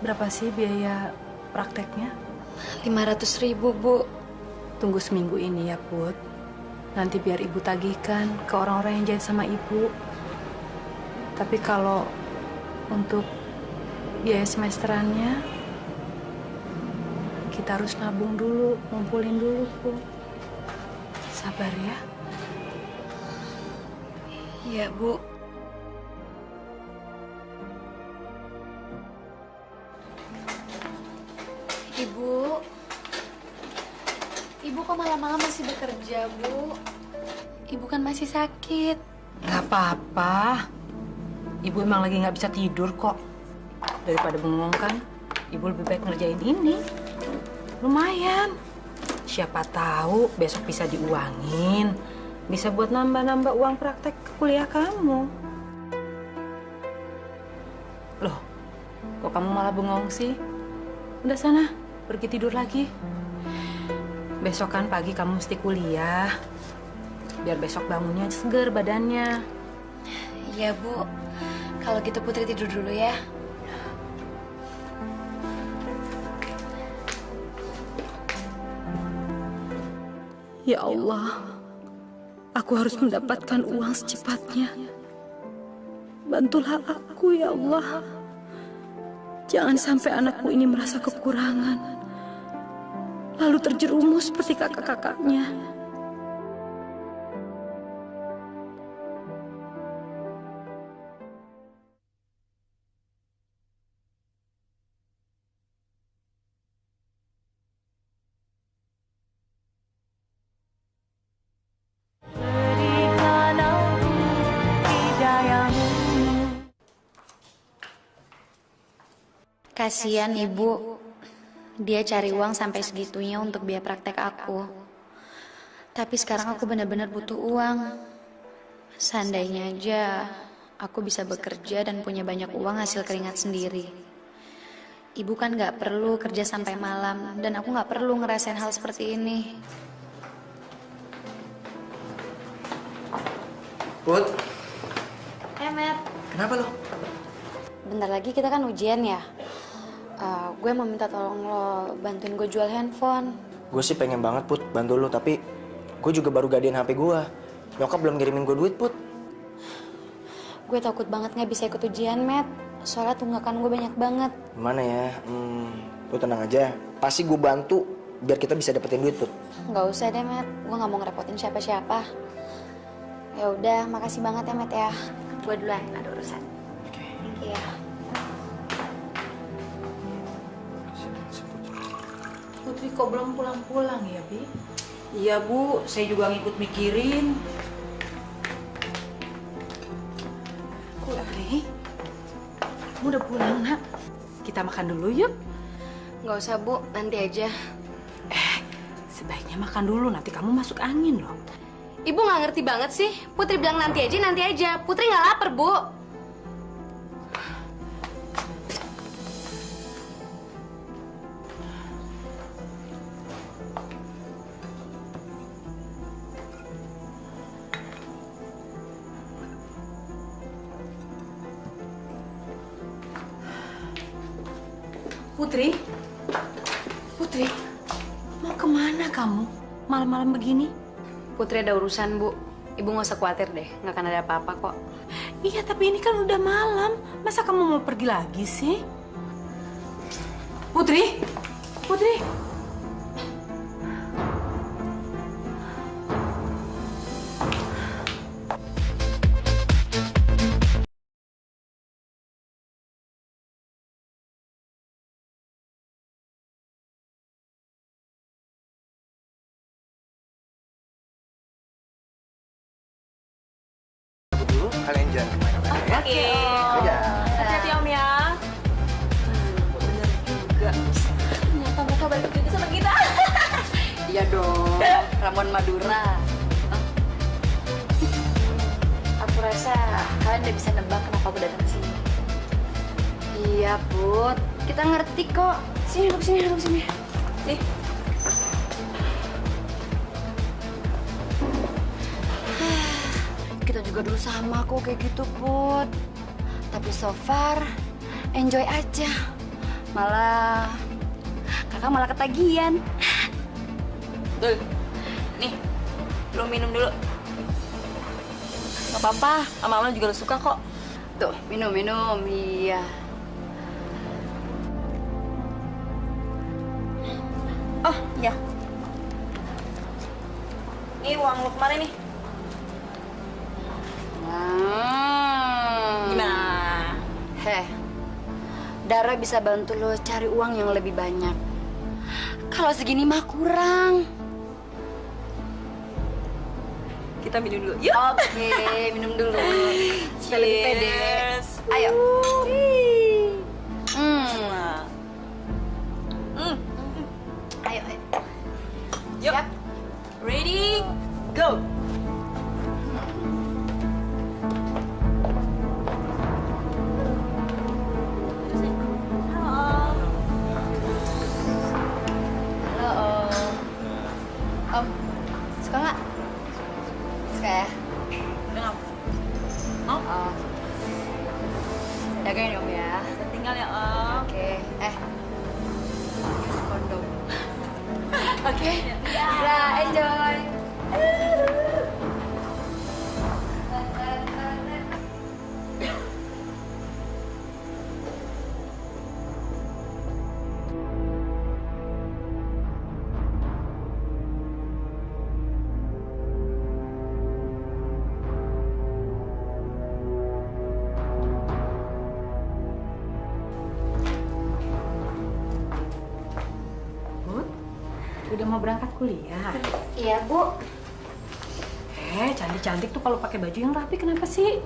Berapa sih biaya prakteknya? 500.000, Bu. Tunggu seminggu ini ya, Put. Nanti biar Ibu tagihkan ke orang-orang yang jahat sama Ibu. Tapi kalau untuk biaya semesterannya, kita harus nabung dulu, ngumpulin dulu, Bu. Sabar ya. Iya, Bu. Ibu kok malam-malam masih bekerja, Bu? Ibu kan masih sakit. Gak apa-apa. Ibu emang lagi nggak bisa tidur kok. Daripada bengong kan, ibu lebih baik ngerjain ini. Lumayan. Siapa tahu besok bisa diuangin. Bisa buat nambah-nambah uang praktek kuliah kamu. Loh, kok kamu malah bengong sih? Udah sana, pergi tidur lagi. Besok kan pagi kamu mesti kuliah. Biar besok bangunnya seger badannya. Iya, Bu. Kalau gitu Putri tidur dulu ya. Ya Allah, aku harus mendapatkan uang secepatnya. Bantulah aku ya Allah. Jangan sampai anakku ini merasa kekurangan, lalu terjerumus seperti kakak-kakaknya. Kasihan Ibu. Dia cari uang sampai segitunya untuk biaya praktek aku. Tapi sekarang aku benar-benar butuh uang. Seandainya aja aku bisa bekerja dan punya banyak uang hasil keringat sendiri. Ibu kan gak perlu kerja sampai malam, dan aku gak perlu ngerasain hal seperti ini. Put, Matt. kenapa lo? Bentar lagi kita kan ujian ya. Gue mau minta tolong lo bantuin gue jual handphone. Gue sih pengen banget, Put, bantu lo. Tapi gue juga baru gadein HP gue. Nyokap belum ngirimin gue duit, Put. Gue takut banget gak bisa ikut ujian, Matt. Soalnya tunggakan gue banyak banget. Gimana ya? Lo tenang aja. Pasti gue bantu biar kita bisa dapetin duit, Put. Gak usah deh, Matt. Gue gak mau ngerepotin siapa-siapa. Ya udah, makasih banget ya, Matt ya. Gue duluan, ada urusan. Oke. Iya. Putri kok belum pulang-pulang ya, Bi? Iya, Bu. Saya juga ngikut mikirin. Putri, kamu udah pulang, Nak? Kita makan dulu yuk. Gak usah, Bu. Nanti aja. Sebaiknya makan dulu, nanti kamu masuk angin loh. Ibu gak ngerti banget sih. Putri bilang nanti aja, nanti aja. Putri gak lapar, Bu. Putri, Putri, mau kemana kamu malam-malam begini? Putri ada urusan, Bu. Ibu gak usah khawatir deh. Gak akan ada apa-apa kok. Iya, tapi ini kan udah malam. Masa kamu mau pergi lagi sih? Putri, Putri. Kalian jangan kemana-mana ya. Oke. Dadah. Hati-hati Om ya. Bener juga. Ternyata mereka balik juga sama kita. Iya dong. Ramon Madura. Aku rasa kalian udah bisa nebak kenapa aku datang ke sini. Iya, Put. Kita ngerti kok. Sini, duduk sini, duduk sini. Sini. Kita juga dulu sama kok kayak gitu, Put. Tapi so far, enjoy aja. Kakak malah ketagihan. Tuh, nih, lo minum dulu. Gak apa-apa, lama-lama juga lo suka kok. Tuh, minum. Iya. Oh, iya. Ini uang lo kemarin nih. Gimana? Dara bisa bantu lo cari uang yang lebih banyak. Kalau segini mah kurang. kita minum dulu. Yuk. Oke, minum dulu. Supaya lebih pede. Ayo. Ayo, ayo. Yuk. Siap. Ready, go. Halo, Om. Om, suka nggak? Suka ya? Kenapa? Oh. Jagain Om ya. Tinggal ya, Om. Oke. Use kondom. Oke. Nah, enjoy. Bud, udah mau berangkat kuliah? Iya, Bu. Cantik-cantik tuh kalau pakai baju yang rapi kenapa sih?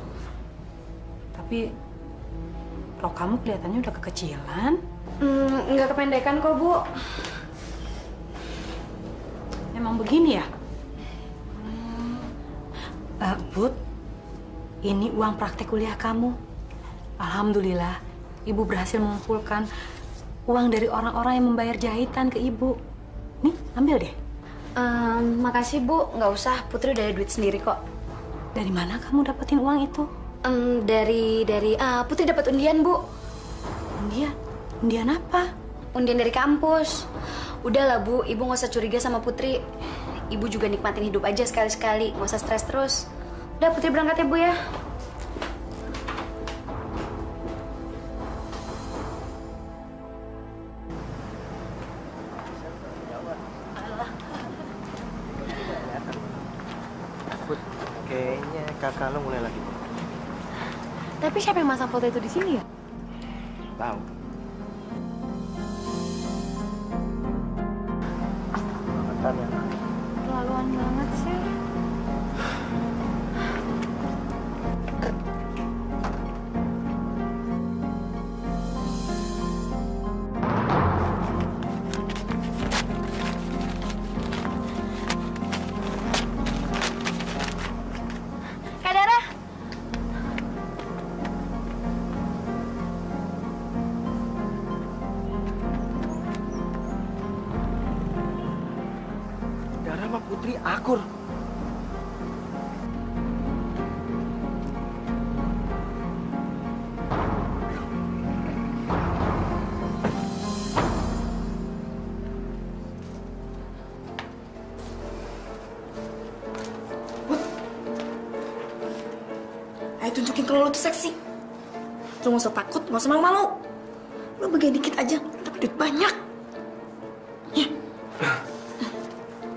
Tapi rok kamu kelihatannya udah kekecilan. Nggak kependekan kok, Bu. Emang begini ya? Bud, ini uang praktek kuliah kamu. Alhamdulillah, Ibu berhasil mengumpulkan uang dari orang-orang yang membayar jahitan ke Ibu. Nih, ambil deh. Makasih, Bu. Nggak usah, Putri udah ada duit sendiri kok. Dari mana kamu dapetin uang itu? Dari Putri dapat undian, Bu. Undian? Undian apa? Undian dari kampus. Udahlah, Bu. Ibu nggak usah curiga sama Putri. Ibu juga nikmatin hidup aja sekali-sekali. Nggak usah stres terus. Udah, Putri berangkat ya, Bu ya. Put, kayaknya kakak lo mulai lagi. Tapi siapa yang masang foto itu di sini ya? Tahu. Makan ya. Keterlaluan banget sih. Kak Dara. Dara sama Putri akur. Ayo tunjukin kalau lo tuh seksi. Lo nggak usah takut, nggak usah malu-malu. Lo bagian dikit aja, tapi duit banyak.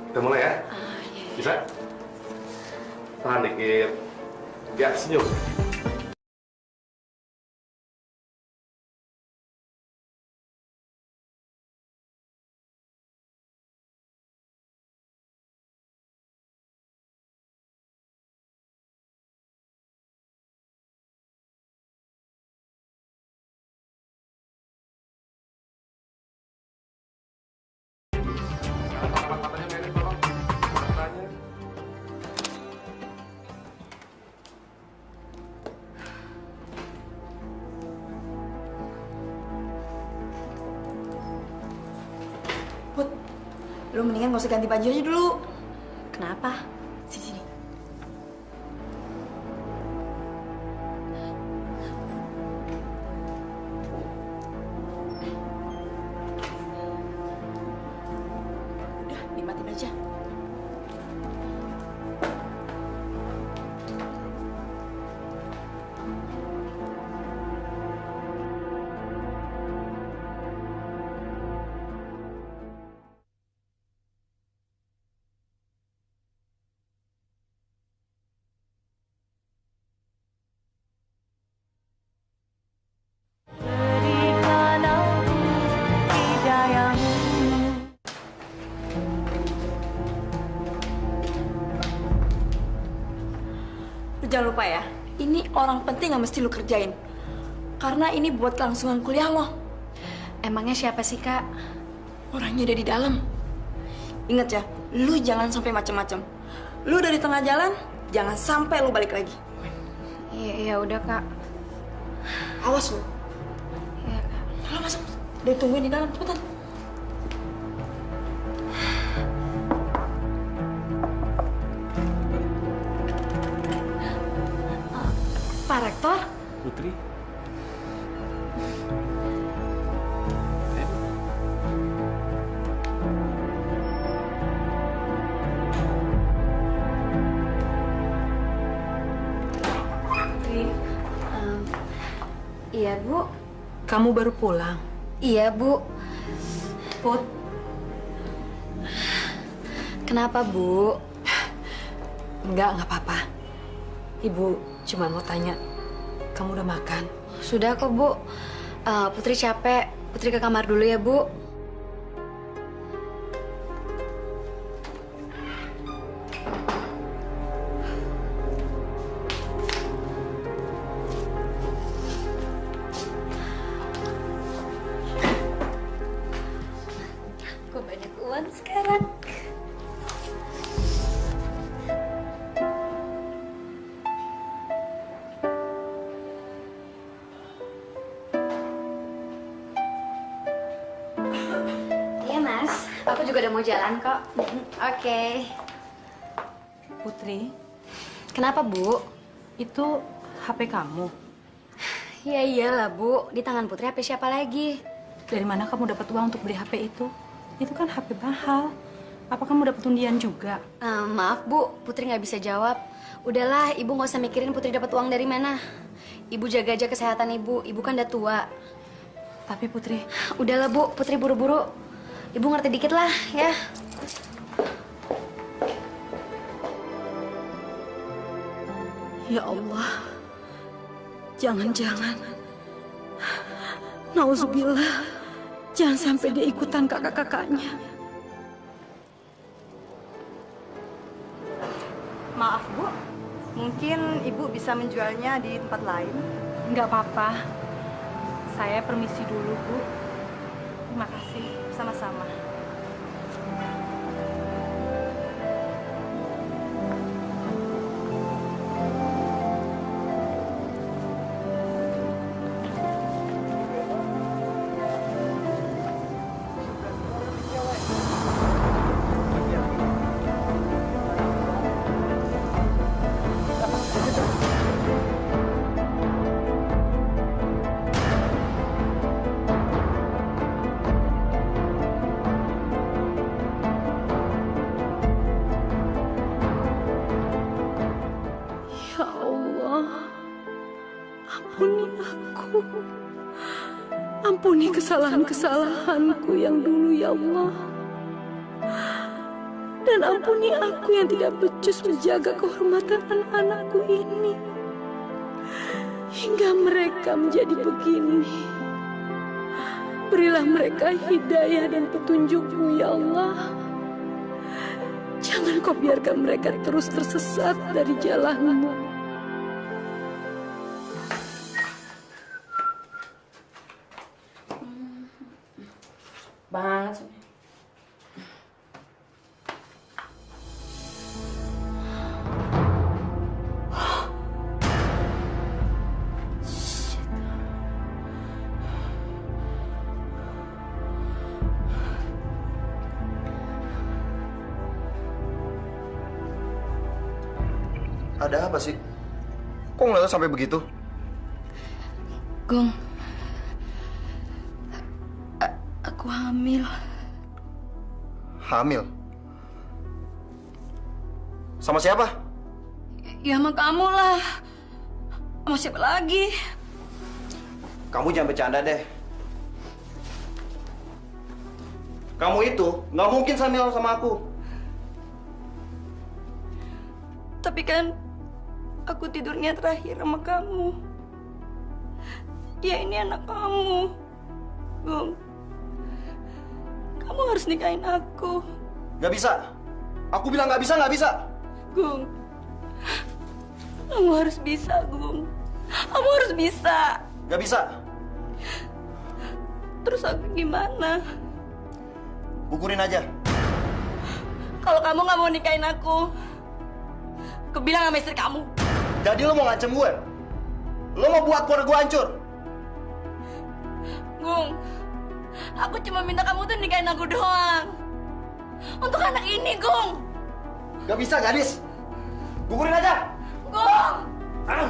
Kita mulai ya? Bisa? Tahan dikit. Ya, senyum. Put, lo mendingan nggak usah ganti baju aja dulu. Kenapa? Sini. Udah, nikmatin aja. jangan lupa ya, ini orang penting yang mesti lu kerjain. Karena ini buat kelangsungan kuliah lo. Emangnya siapa sih, Kak? Orangnya ada di dalam. Ingat ya, lu jangan sampai macem-macem. Lu dari tengah jalan, jangan sampai lu balik lagi. Iya, udah, Kak. Awas lu. Iya, Kak. Halo, masuk. Udah tungguin di dalam, cepetan. Pak Rektor? Putri. Iya, Bu. Kamu baru pulang? Iya, Bu. Put. Kenapa, Bu? Enggak apa-apa. Ibu cuma mau tanya, kamu udah makan? Sudah kok, Bu. Putri capek. Putri ke kamar dulu ya, Bu. Gue banyak uang sekarang. Iya, Mas. Aku juga udah mau jalan kok. Oke. Putri, Kenapa, Bu? itu HP kamu. Ya iyalah, Bu. Di tangan Putri HP siapa lagi? Dari mana kamu dapat uang untuk beli HP itu? Itu kan HP mahal. Apa kamu dapat undian juga? Maaf, Bu. Putri nggak bisa jawab. Udahlah, Ibu nggak usah mikirin Putri dapat uang dari mana. Ibu jaga aja kesehatan Ibu. Ibu kan udah tua. Tapi Putri... Udahlah, Bu. Putri buru-buru. Ibu ngerti dikit lah, ya. Ya Allah, jangan-jangan, nauzubillah, jangan sampai dia ikutan kakak-kakaknya. Maaf, Bu. Mungkin Ibu bisa menjualnya di tempat lain. Nggak apa-apa. Saya permisi dulu, Bu. Terima kasih. Sama-sama. Ya Allah, ampuni aku. Ampuni kesalahan-kesalahanku yang dulu, ya Allah. Dan ampuni aku yang tidak becus menjaga kehormatan anak-anakku ini. Hingga mereka menjadi begini. Berilah mereka hidayah dan petunjuk-Mu, ya Allah. Jangan Kau biarkan mereka terus tersesat dari jalan-Mu. Banget sih. Ada apa sih? Kok ngeliatnya sampai begitu? Gong, aku hamil. Hamil? Sama siapa? Ya sama kamu lah. Sama siapa lagi? Kamu jangan bercanda deh. Kamu itu nggak mungkin hamil sama aku. Tapi kan aku tidurnya terakhir sama kamu. Dia ini anak kamu. Gung, kamu harus nikahin aku. Nggak bisa. Aku bilang nggak bisa, nggak bisa. Gung, Kamu harus bisa, Gung. Kamu harus bisa. Gak bisa. Terus aku gimana? Gugurin aja. Kalau kamu nggak mau nikahin aku bilang sama istri kamu. Jadi lo mau ngancem gue? Lo mau buat keluarga gue hancur? Gung, aku cuma minta kamu tuh nikahin aku doang. Untuk anak ini, Gung. Gak bisa, gadis. Gugurin aja. Gung! Ah.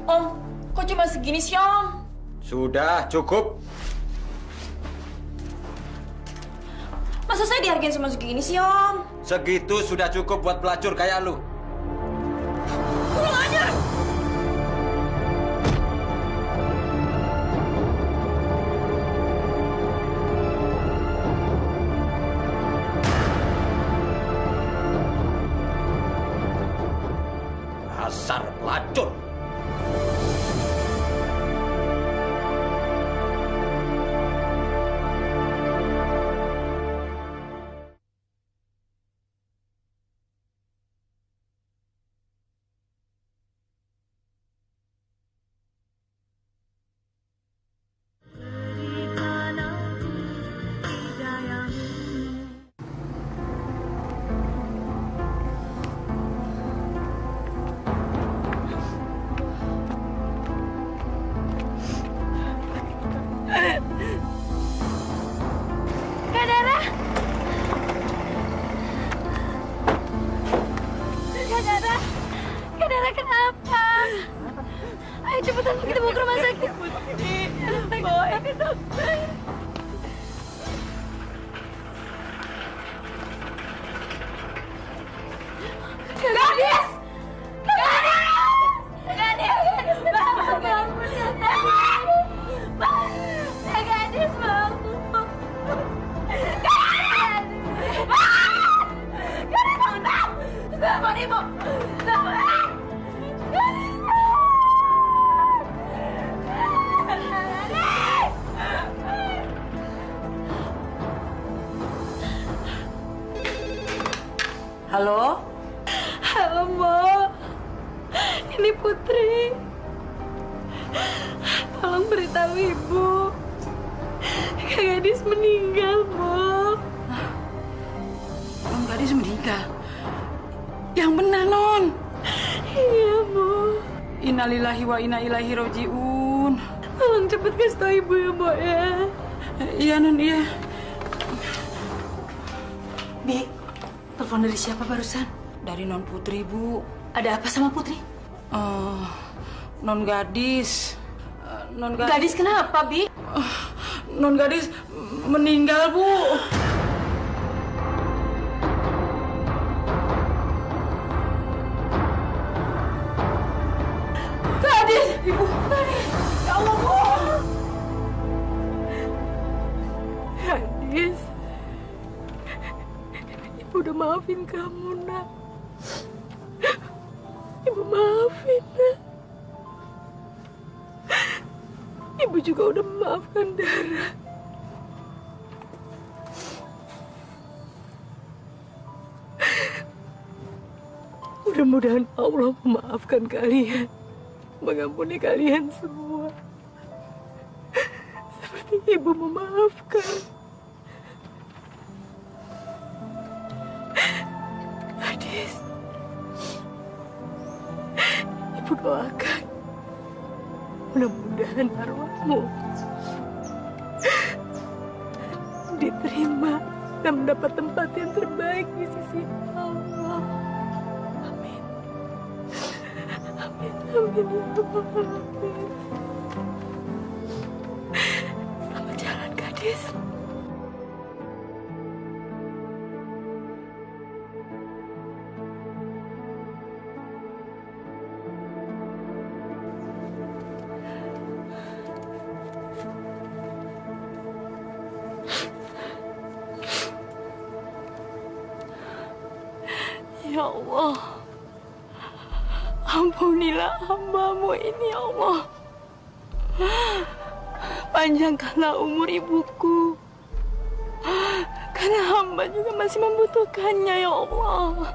Om, kok cuma segini sih, Om? Sudah, cukup. Masa saya dihargain cuma segini sih, Om? Segitu sudah cukup buat pelacur kayak lu. Kurang ajar! Dasar pelacur. Cepetan kita bawa ke rumah sakit. Bawa ke dokter. Gadis! Gadis! Bangun! Gadis, bangun! Gadis, bangun! Bangun, Ibu! Bangun! Halo? Halo, Mbak. Ini Putri. Tolong beritahu Ibu. Kak Gadis meninggal, Mbak. Non Gadis meninggal? Yang benar, Non. Iya, Bu. Innalillahi wa inna ilaihi roji'un. Tolong cepet kasih tahu Ibu ya, Mbak ya. Iya, Non, iya. Bi, telepon dari siapa barusan? Dari Non Putri, Bu. Ada apa sama Putri? Non Gadis. Gadis kenapa, Bi? Non Gadis meninggal, Bu. Gadis! Ibu! Gadis! Ya Allah, Bu! Gadis. Ibu udah maafin kamu, Nak. Ibu maafin, Nak. Ibu juga udah memaafkan Dara. Mudah-mudahan Allah memaafkan kalian, mengampuni kalian semua. Seperti Ibu memaafkan. Gadis, Ibu doakan Mudah-mudahan arwahmu diterima dan mendapat tempat yang terbaik di sisi Allah. Amin. Amin, amin, ya Allah, amin. Selamat jalan, gadis. Ya Allah, ampunilah hamba-Mu ini, ya Allah. Panjangkanlah umur ibuku, karena hamba juga masih membutuhkannya, ya Allah.